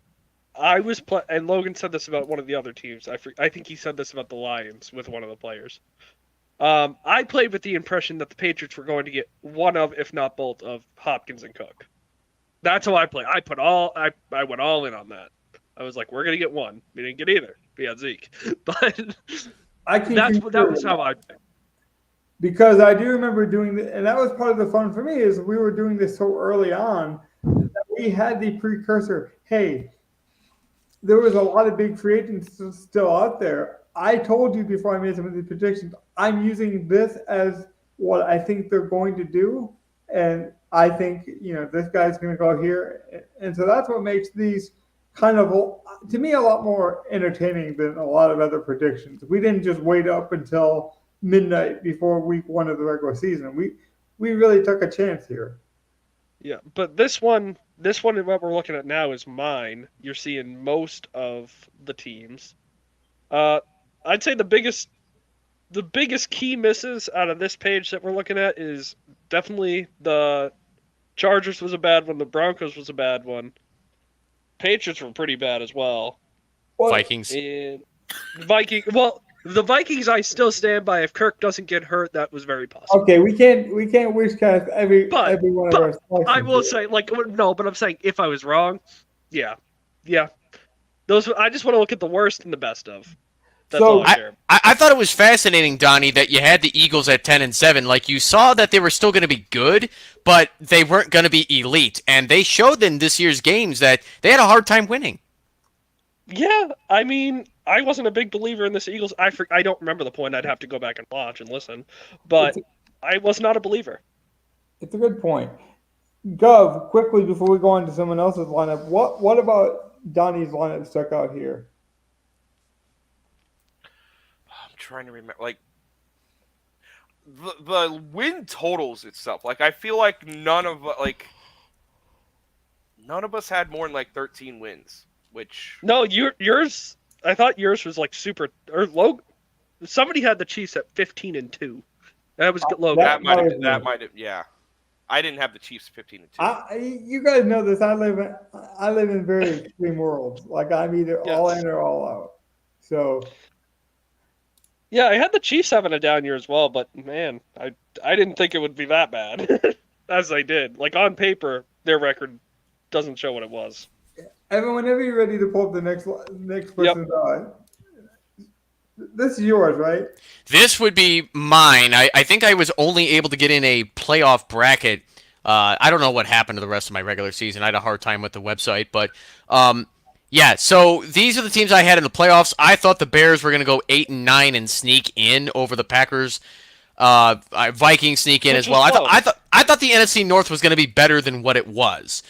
And Logan said this about one of the other teams. I think he said this about the Lions with one of the players. I played with the impression that the Patriots were going to get one of, if not both, of Hopkins and Cook. That's how I played. I went all in on that. I was like, we're gonna get one. We didn't get either. We had Zeke, but that was how I played. Because I do remember doing and that was part of the fun for me is we were doing this so early on that we had the precursor. Hey, there was a lot of big free agents still out there. I told you before I made some of these predictions, I'm using this as what I think they're going to do. And I think, this guy's going to go here. And so that's what makes these kind of, to me, a lot more entertaining than a lot of other predictions. We didn't just wait up until midnight before week 1 of the regular season. We really took a chance here. Yeah, but this one, what we're looking at now is mine. You're seeing most of the teams. I'd say the biggest key misses out of this page that we're looking at is definitely the Chargers was a bad one, the Broncos was a bad one. Patriots were pretty bad as well. Vikings. And the Vikings I still stand by. If Kirk doesn't get hurt, that was very possible. Okay, we can't wish cast every one of our selections. I will say, but I'm saying if I was wrong, yeah. Those I just want to look at the worst and the best of. That's all I care. I thought it was fascinating, Donnie, that you had the Eagles at 10-7. Like, you saw that they were still going to be good, but they weren't going to be elite. And they showed in this year's games that they had a hard time winning. Yeah, I mean, I wasn't a big believer in this Eagles. I don't remember the point. I'd have to go back and watch and listen. But I was not a believer. It's a good point. Gov, quickly before we go on to someone else's lineup, what about Donnie's lineup stuck out here? I'm trying to remember, like, the win totals itself. Like, I feel like none of us had more than like 13 wins. Which no, yours. I thought yours was like super or low. Somebody had the Chiefs at 15-2. That was Logan. That might have. Yeah, I didn't have the Chiefs 15-2. You guys know this. I live in very extreme worlds. Like, I'm either all in or all out. So. Yeah, I had the Chiefs having a down year as well, but man, I didn't think it would be that bad, as they did. Like, on paper, their record doesn't show what it was. Evan, whenever you're ready to pull up the next person's this is yours, right? This would be mine. I think I was only able to get in a playoff bracket. I don't know what happened to the rest of my regular season. I had a hard time with the website, but yeah. So these are the teams I had in the playoffs. I thought the Bears were going to go 8-9 and sneak in over the Packers. Vikings sneak in as well. I thought the NFC North was going to be better than what it was,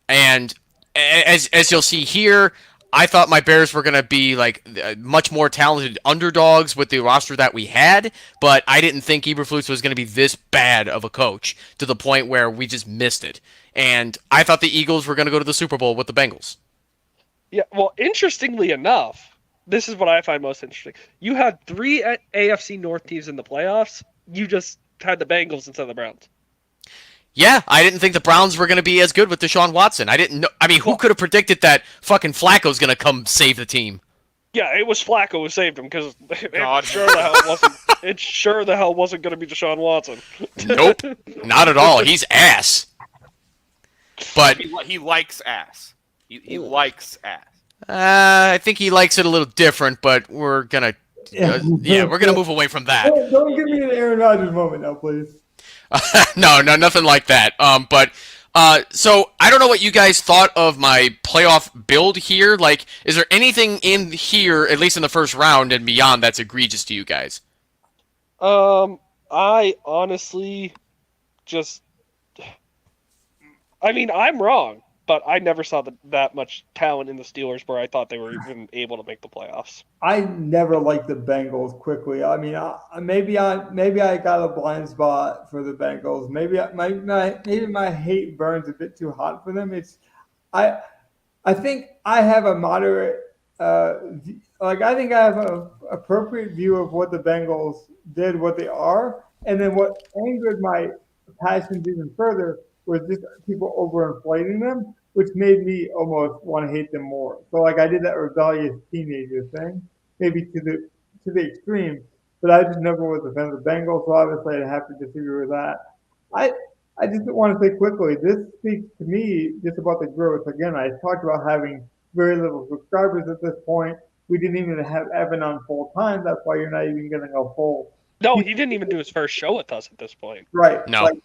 and as you'll see here, I thought my Bears were going to be like much more talented underdogs with the roster that we had, but I didn't think Eberflus was going to be this bad of a coach to the point where we just missed it. and I thought the Eagles were going to go to the Super Bowl with the Bengals. Yeah, well, interestingly enough, this is what I find most interesting. You had 3 AFC North teams in the playoffs. You just had the Bengals instead of the Browns. Yeah, I didn't think the Browns were going to be as good with Deshaun Watson. I didn't know. I mean, who could have predicted that fucking Flacco's going to come save the team? Yeah, it was Flacco who saved him because God. it sure the hell wasn't going to be Deshaun Watson. Nope, not at all. He's ass. But He likes ass. He likes ass. I think he likes it a little different. But we're gonna, we're gonna move away from that. Don't give me an Aaron Rodgers moment now, please. No, nothing like that. So I don't know what you guys thought of my playoff build here. Like, is there anything in here, at least in the first round and beyond, that's egregious to you guys? I honestly just, I mean, I'm wrong, but I never saw that much talent in the Steelers where I thought they were even able to make the playoffs. I never liked the Bengals quickly. I mean, maybe I got a blind spot for the Bengals. Maybe my hate burns a bit too hot for them. I think I have a moderate I think I have a appropriate view of what the Bengals did, what they are, and then what angered my passions even further was just people overinflating them, which made me almost want to hate them more. So like I did that rebellious teenager thing, maybe to the extreme, but I just never was a fan of the Bengals, so obviously I'd have to disagree with that. I just want to say quickly, this speaks to me just about the growth. Again, I talked about having very little subscribers at this point. We didn't even have Evan on full time. That's why you're not even getting a full. No, he didn't even do his first show with us at this point. Right. No. Like,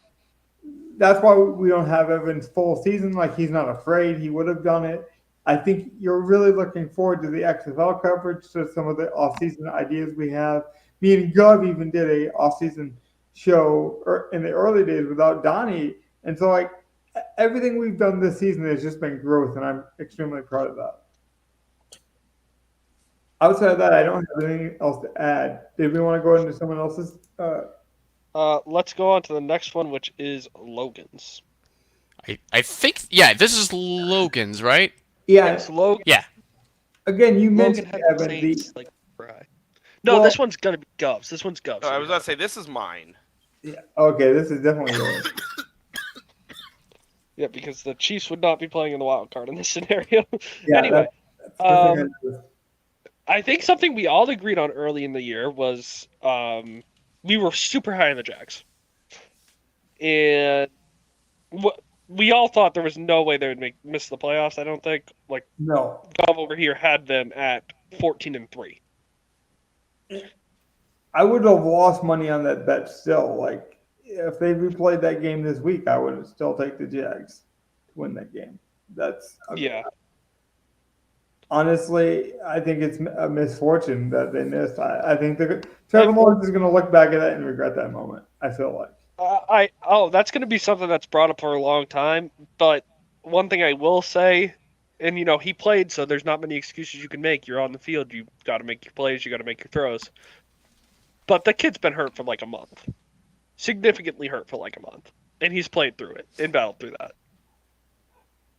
that's why we don't have Evan's full season. Like, he's not afraid. He would have done it. I think you're really looking forward to the XFL coverage, to some of the off-season ideas we have. Me and Gov even did a off-season show in the early days without Donnie. And so, like, everything we've done this season has just been growth, and I'm extremely proud of that. Outside of that, I don't have anything else to add. Did we want to go into someone else's? Let's go on to the next one, which is Logan's. I think, yeah, this is Logan's, right? Yeah. Yes, Logan. Yeah. Again, you Logan mentioned had Evan. the Saints, No, Well- this one's gonna be Gov's. This one's Gov's. I was about to say this is mine. Okay, this is definitely yours. Yeah, because the Chiefs would not be playing in the wild card in this scenario. Yeah, Anyway, that's I think something we all agreed on early in the year was we were super high on the Jags, and we all thought there was no way they would miss the playoffs. I don't think. Like, no. Gov over here had them at 14-3. I would have lost money on that bet still. Like, if they replayed that game this week, I would still take the Jags to win that game. Yeah. Honestly, I think it's a misfortune that they missed. I think Trevor Lawrence is going to look back at that and regret that moment. I feel like. That's going to be something that's brought up for a long time. But one thing I will say, and he played, so there's not many excuses you can make. You're on the field, you got to make your plays, you got to make your throws. But the kid's been hurt for like a month, significantly hurt for like a month, and he's played through it and battled through that.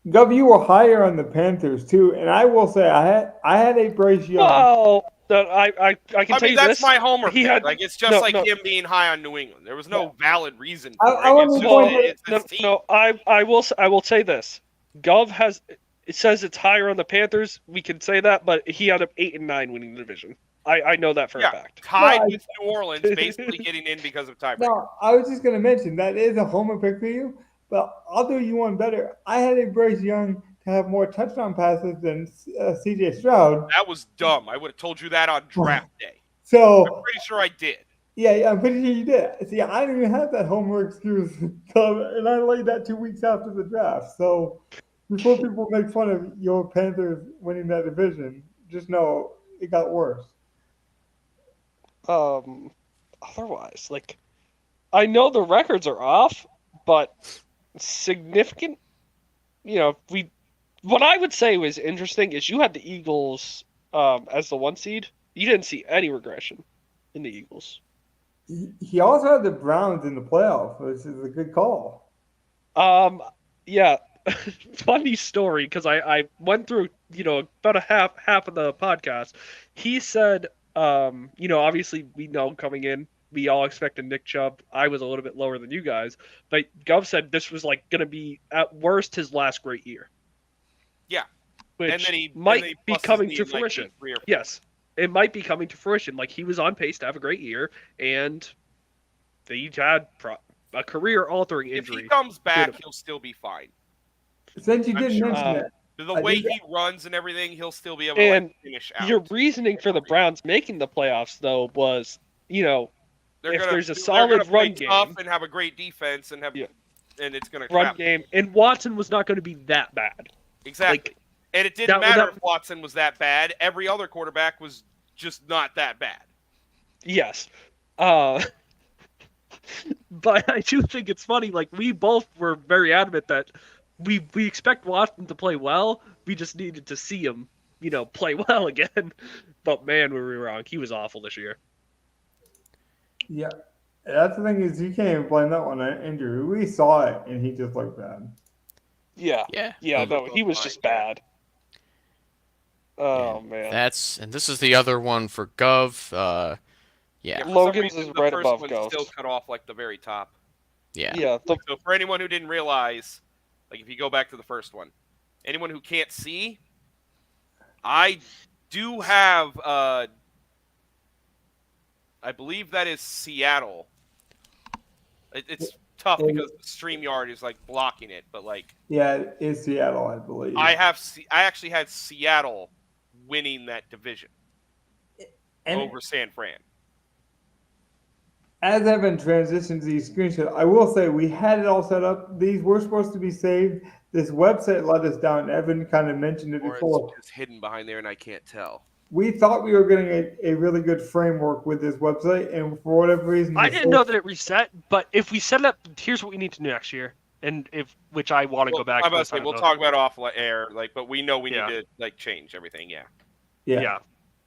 Gov, you were higher on the Panthers too, and I will say I had a Bryce Young. Well, I can tell you that's this. my homer He pick. had- Like, it's just no. him being high on New England. There was no valid reason I for it. want It's to just point that it's this team. I will say this. Gov it says it's higher on the Panthers. We can say that, but he had up 8-9 winning the division. I know that for a fact. Tied No, with New Orleans, basically getting in because of tiebreaker. No, I was just going to mention that is a homer pick for you, but I'll do you one better. I had a Bryce Young to have more touchdown passes than C.J. Stroud. That was dumb. I would have told you that on draft day. So I'm pretty sure I did. yeah, I'm pretty sure you did. See, I didn't even have that homer excuse, and I laid that 2 weeks after the draft. So before people make fun of your Panthers winning that division, just know it got worse. Otherwise, like, I know the records are off, but significant. What I would say was interesting is you had the Eagles as the 1 seed. You didn't see any regression in the Eagles. He also had the Browns in the playoff, which is a good call. Yeah, funny story because I went through about a half of the podcast. He said, obviously we know coming in we all expected Nick Chubb. I was a little bit lower than you guys, but Gov said this was like gonna be at worst his last great year. Yeah. Which And then he might be busts his coming knee to in, like, fruition. week 3 or 4. Yes, it might be coming to fruition. Like he was on pace to have a great year, and he had a career-altering If injury. he comes back, Good. he'll still be fine. Since you I'm did sure. mention it, The I way think- he runs and everything, he'll still be able And to finish out. Your reasoning for the Browns making the playoffs, though, was They're if gonna, there's a they're solid gonna play run tough game- and have a great defense and Yeah. and it's gonna run crap. game, and Watson was not going to be that bad. Exactly. Like, And it didn't that- matter that- if Watson was that bad. Every other quarterback was just not that bad. yes. But I do think it's funny. Like we both were very adamant that we expect Watson to play well. We just needed to see him, play well again. But man, were we wrong. He was awful this year. yeah, that's the thing is you can't even blame that one on injury. We saw it, and he just looked bad. Yeah. Yeah. Yeah. Um, No, he was just bad. Oh man. and this is the other one for Gov. Yeah. For some Logan's reason, is the right first above one's Ghost. still cut off like the very top. Yeah. Yeah. So for anyone who didn't realize, like if you go back to the first one, anyone who can't see, I do have I believe that is Seattle. It's tough because StreamYard is like blocking it, but like Yeah, it is Seattle, I believe. I actually had Seattle winning that division and over San Fran. as Evan transitions these screenshots, I will say we had it all set up. These were supposed to be saved. This website let us down. Evan kind of mentioned it Or before. it's just hidden behind there and I can't tell. We thought we were getting a really good framework with this website, and for whatever reason, I didn't know that it reset, but if we set it up, here's what we need to do next year, and which I want to go back. I'm to about to this, I say don't we'll know. talk about off air, but we know we Yeah. need to like change everything. Yeah, Yeah,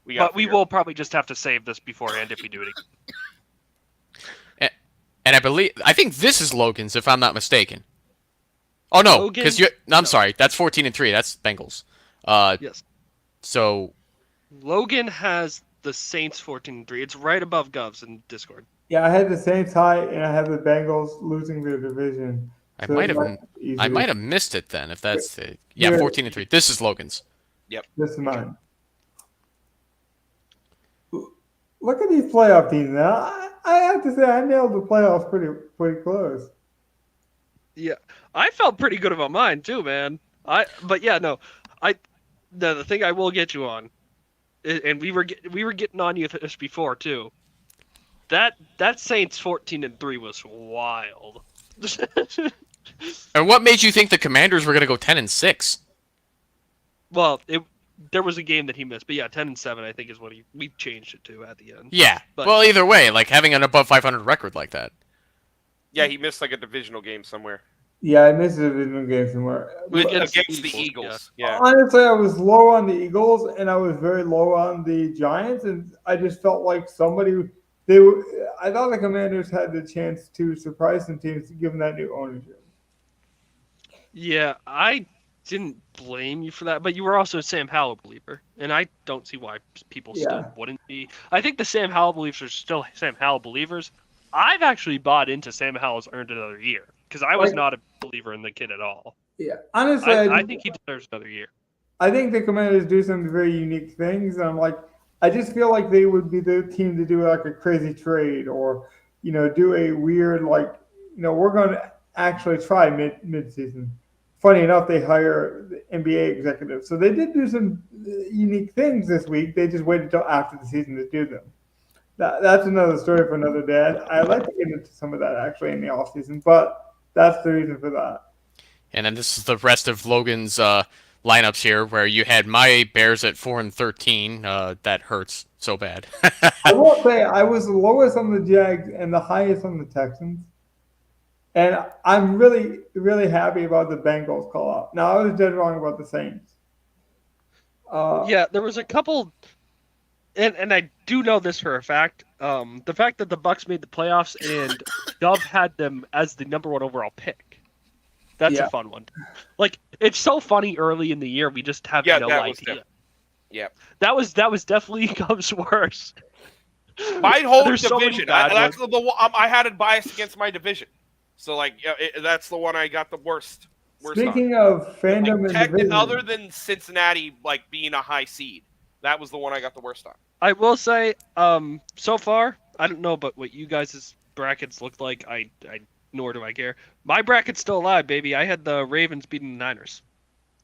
we got. but we will probably just have to save this beforehand if we do it again. And I think this is Logan's, if I'm not mistaken. Oh no, Logan? because I'm No. sorry, that's 14-3. That's Bengals. Yes. So Logan has the Saints 14-3. It's right above Govs in Discord. Yeah, I had the Saints high, and I had the Bengals losing their division. I So might it have be easier. I might have missed it then, if that's it. Yeah, Yeah. 14-3. This is Logan's. This is mine. Look at these playoff teams now. I have to say, I nailed the playoffs pretty close. Yeah, I felt pretty good about mine too, man. The thing I will get you on, and we were getting on you this before too. That Saints 14-3 was wild. And what made you think the Commanders were going to go 10-6? Well, there was a game that he missed, but yeah, 10-7 I think is what we changed it to at the end. Yeah. But- Well, either way, like having an above 500 record like that. Yeah, he missed like a divisional game somewhere Yeah, I missed a division game somewhere. Against against the the Eagles, Eagles. Yeah. Honestly, I was low on the Eagles, and I was very low on the Giants, and I just felt like I thought the Commanders had the chance to surprise some teams given that new ownership. Yeah, I didn't blame you for that, but you were also a Sam Howell believer, and I don't see why people Yeah. still wouldn't be. I think the Sam Howell believers are still Sam Howell believers. I've actually bought into Sam Howell's earned another year because I was Like- not a believer in the kid at all. Yeah, honestly, I think he deserves another year. I think the Commanders do some very unique things. And I'm like, I just feel like they would be the team to do like a crazy trade or, do a weird we're going to actually try mid-season. Funny enough, they hire the NBA executives, so they did do some unique things this week. They just waited until after the season to do them. That's another story for another day. I'd like to get into some of that actually in the offseason, but that's the reason for that. And then this is the rest of Logan's lineups here, where you had my Bears at 4-13. That hurts so bad. I will say I was the lowest on the Jags and the highest on the Texans. And I'm really, really happy about the Bengals call out. Now, I was dead wrong about the Saints. Yeah, there was a couple, and I do know this for a fact. The fact that the Bucks made the playoffs and Dub had them as the number one overall pick. That's Yeah. a fun one. Like, it's so funny early in the year. We just have Yeah, no that was idea. Yeah. That was definitely Cubs worse. My whole There's so many division. bad That's ones. the one I had a bias against my division. So like, yeah, that's the one I got the worst. Speaking of fandom and division, Other than Cincinnati, like being a high seed, that was the one I got the worst on. I will say, so far, I don't know about what you guys' brackets look like. I nor do I care. My bracket's still alive, baby. I had the Ravens beating the Niners.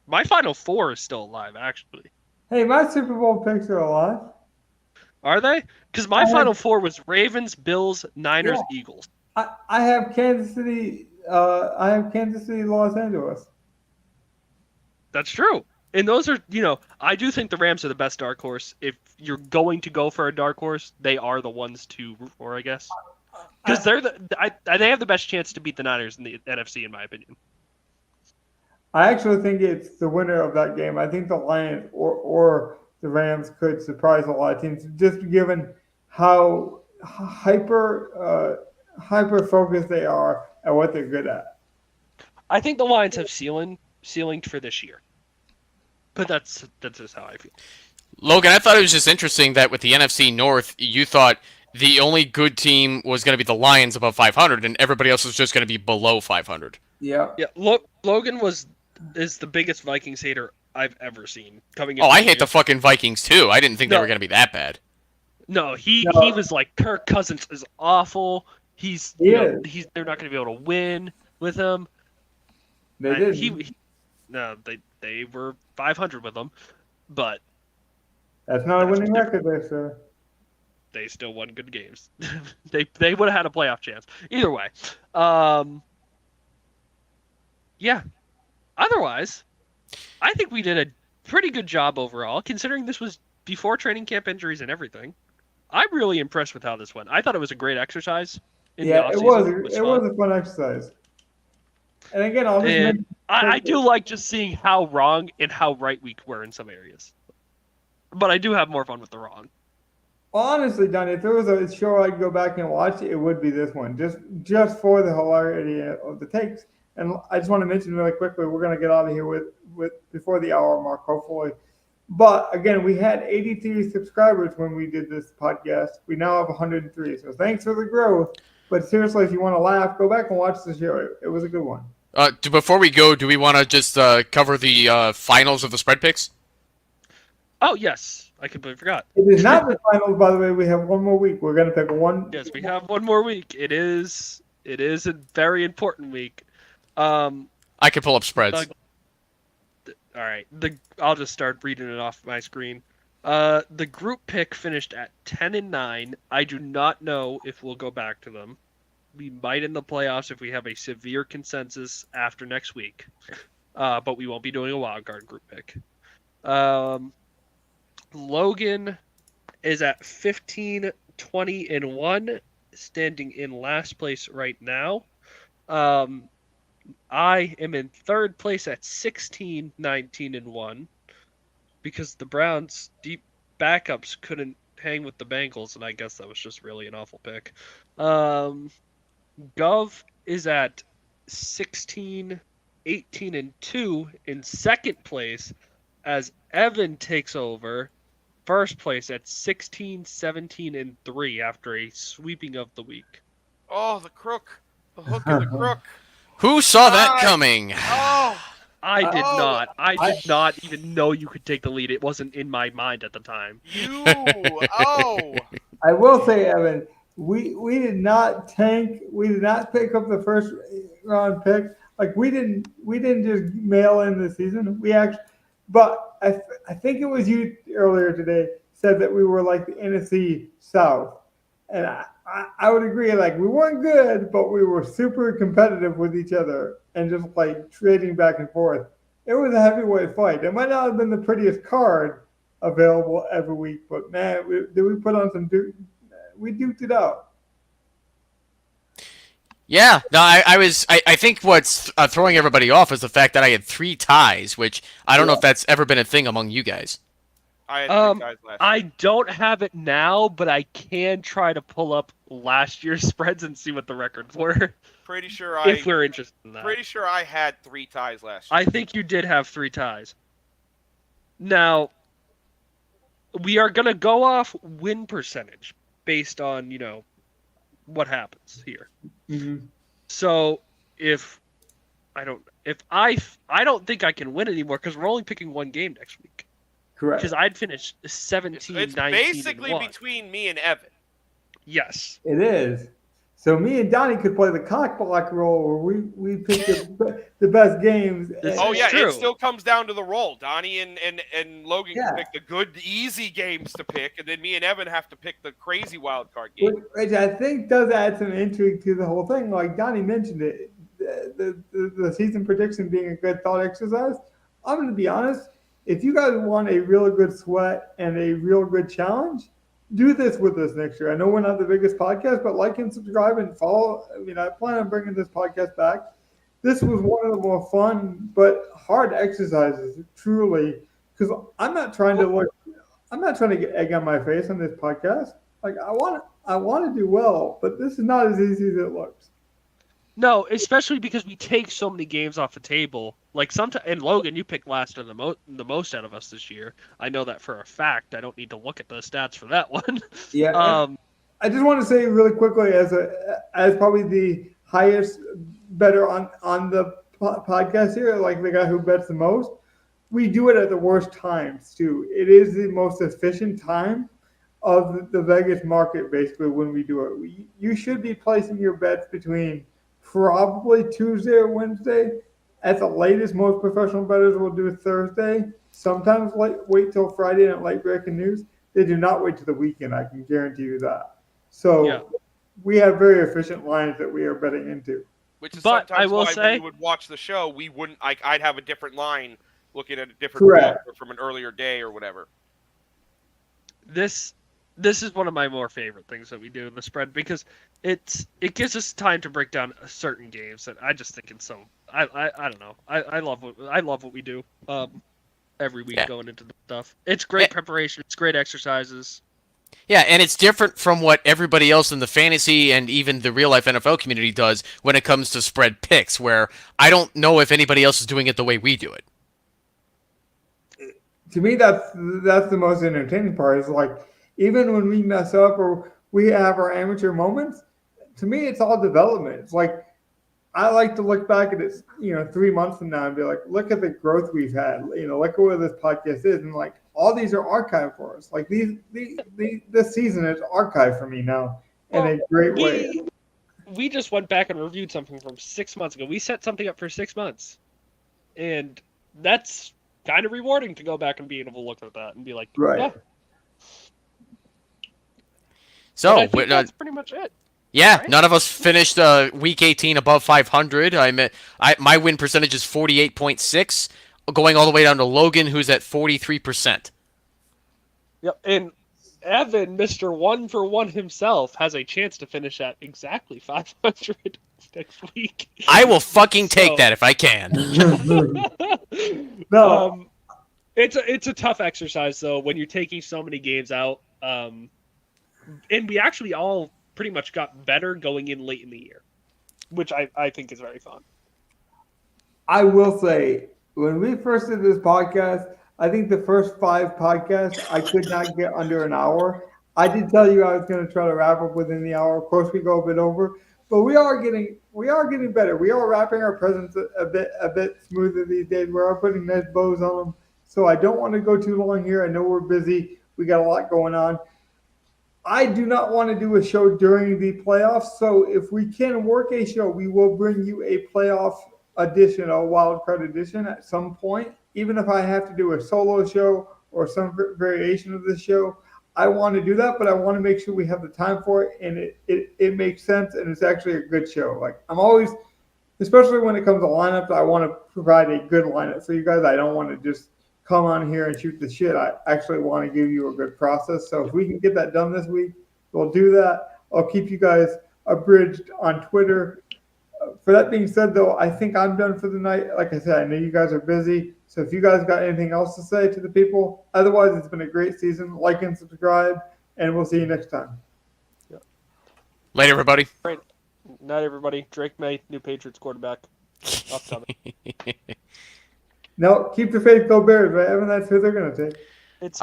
My Final Four is still alive, actually. hey, my Super Bowl picks are alive. Are they? Because my I have- Final Four was Ravens, Bills, Niners, Eagles. I have Kansas City. I have Kansas City, Los Angeles. That's true. And those are, I do think the Rams are the best dark horse. If you're going to go for a dark horse, they are the ones to root for, I guess. Because they have the best chance to beat the Niners in the NFC, in my opinion. I actually think it's the winner of that game. I think the Lions or the Rams could surprise a lot of teams, just given how hyper focused they are at what they're good at. I think the Lions have ceiling for this year. But that's just how I feel. Logan, I thought it was just interesting that with the NFC North, you thought the only good team was going to be the Lions above 500, and everybody else was just going to be below 500. Yeah. Yeah, Logan is the biggest Vikings hater I've ever seen coming in. Oh, I hate the fucking Vikings too. I didn't think they No. were going to be that bad. No, he No. was like, Kirk Cousins is awful. They're not going to be able to win with him. They And did. They were 500 with him, but That's not a That's winning different. record there, sir. they still won good games. they would have had a playoff chance either way. Yeah. Otherwise, I think we did a pretty good job overall, considering this was before training camp injuries and everything. I'm really impressed with how this went. I thought it was a great exercise. In the Yeah, it was. offseason. It was a fun exercise. And again, I'll just And mention, I do like just seeing how wrong and how right we were in some areas. But I do have more fun with the wrong. honestly, Donnie, if there was a show I'd go back and watch, it would be this one, just for the hilarity of the takes. And I just want to mention really quickly, we're going to get out of here with before the hour mark, hopefully. But again, we had 83 subscribers when we did this podcast. We now have 103. So thanks for the growth. But seriously, if you want to laugh, go back and watch the show. It was a good one. Before we go, do we want to just cover the finals of the spread picks? Oh, yes. I completely forgot. It is not the finals, by the way. We have one more week. We're going to pick one. Yes, we have one more week. It is a very important week. I can pull up spreads. All right. I'll just start reading it off my screen. The group pick finished at 10-9. I do not know if we'll go back to them. We might in the playoffs if we have a severe consensus after next week. But we won't be doing a wild card group pick. Logan is at 15-20-1, standing in last place right now. I am in third place at 16-19-1 because the Browns' deep backups couldn't hang with the Bengals, and I guess that was just really an awful pick. Gov is at 16-18-2 in second place as Evan takes over first place at 16-17-3 after a sweeping of the week. Oh, the crook. The hook and the crook. Who saw that coming? Oh, I did Oh, not. I did not even know you could take the lead. It wasn't in my mind at the time. you. Oh. I will say, Evan, we did not tank. We did not pick up the first round pick. Like we didn't just mail in the season. We actually, but I think it was you earlier today said that we were like the NFC South, and I would agree. Like we weren't good, but we were super competitive with each other and just like trading back and forth. It was a heavyweight fight. It might not have been the prettiest card available every week, but man, we put on some we duked it out. Yeah, no, I think what's throwing everybody off is the fact that I had 3 ties, which I don't know if that's ever been a thing among you guys. I had three guys last. I don't have it now, but I can try to pull up last year's spreads and see what the records were. pretty sure if we're interested in that. pretty sure I had 3 ties last year. I think you did have 3 ties. Now, we are going to go off win percentage based on, what happens here. Mhm. So, I don't think I can win anymore because we're only picking one game next week. Correct. Because I'd finished 17, It's 19, basically and 1. between me and Evan. Yes. It is. So me and Donnie could play the cock block role where we pick the best games. This Oh is yeah, true. it still comes down to the roll. Donnie and Logan Yeah. can pick the good, easy games to pick, and then me and Evan have to pick the crazy wild card game. Which I think does add some intrigue to the whole thing. Like Donnie mentioned it, the season prediction being a good thought exercise. I'm going to be honest. If you guys want a real good sweat and a real good challenge, do this with us next year. I know we're not the biggest podcast, but like and subscribe and follow. I mean, I plan on bringing this podcast back. This was one of the more fun but hard exercises, truly, because I'm not trying to get egg on my face on this podcast. Like I want to do well, but this is not as easy as it looks. No, especially because we take so many games off the table. Like sometimes, and Logan, you picked last of the most out of us this year. I know that for a fact. I don't need to look at the stats for that one. Yeah. I just want to say really quickly, as probably the highest better on the podcast here, like the guy who bets the most, we do it at the worst times too. It is the most efficient time of the Vegas market, basically, when we do it. You should be placing your bets between probably Tuesday or Wednesday. At the latest, most professional bettors will do Thursday. Sometimes wait till Friday at late breaking news. They do not wait till the weekend. I can guarantee you that. So Yeah. we have very efficient lines that we are betting into. Which is But I sometimes will why say- when you would watch the show, we wouldn't. I'd have a different line, looking at a different Correct. book from an earlier day or whatever. This is one of my more favorite things that we do in the spread because it gives us time to break down certain games that I just think it's so I don't know. I love what we do every week Yeah. going into the stuff. It's great preparation. It's great exercises. Yeah, and it's different from what everybody else in the fantasy and even the real life NFL community does when it comes to spread picks, where I don't know if anybody else is doing it the way we do it. To me, that's the most entertaining part. Is like even when we mess up or we have our amateur moments, to me, it's all development. It's like I like to look back at it, 3 months from now and be like, look at the growth we've had. Look at where this podcast is, and like all these are archived for us. Like this season is archived for me now in a great way. We just went back and reviewed something from 6 months ago. We set something up for 6 months, and that's kind of rewarding to go back and be able to look at that and be like, Right. yeah. So, But I think that's pretty much it. yeah, right? none of us finished week 18 above 500. My win percentage is 48.6, going all the way down to Logan, who's at 43%. Yep, and Evan, Mr. 1 for 1 himself, has a chance to finish at exactly 500 next week. I will fucking take So- that if I can. No, It's a tough exercise though when you're taking so many games out. And we actually all pretty much got better going in late in the year, which I think is very fun. I will say, when we first did this podcast, I think the first 5 podcasts, I could not get under an hour. I did tell you I was going to try to wrap up within the hour. Of course, we go a bit over, but we are getting better. We are wrapping our presents a bit smoother these days. We are putting nice bows on them. So I don't want to go too long here. I know we're busy. We got a lot going on. I do not want to do a show during the playoffs. So if we can work a show, we will bring you a playoff edition, a wild card edition at some point. Even if I have to do a solo show or some variation of the show, I want to do that, but I want to make sure we have the time for it and it makes sense and it's actually a good show. Like I'm always, especially when it comes to lineups, I want to provide a good lineup for you guys. I don't want to just come on here and shoot the shit. I actually want to give you a good process. So if we can get that done this week, we'll do that. I'll keep you guys abridged on Twitter. For that being said, though, I think I'm done for the night. Like I said, I know you guys are busy. So if you guys got anything else to say to the people, otherwise it's been a great season. Like and subscribe, and we'll see you next time. Later, everybody. Not everybody. Drake May, new Patriots quarterback. Upcoming. No, keep the faith, go Bears, right? Evan, that's who they're going to take. It's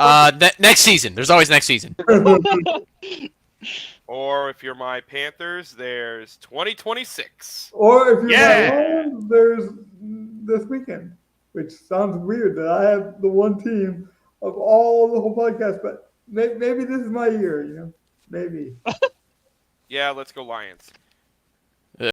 Next season. There's always next season. Or if you're my Panthers, there's 2026. Or if you're Yeah. my Lions, there's this weekend, which sounds weird that I have the one team of all the whole podcast, but maybe this is my year, Maybe. Yeah, let's go Lions.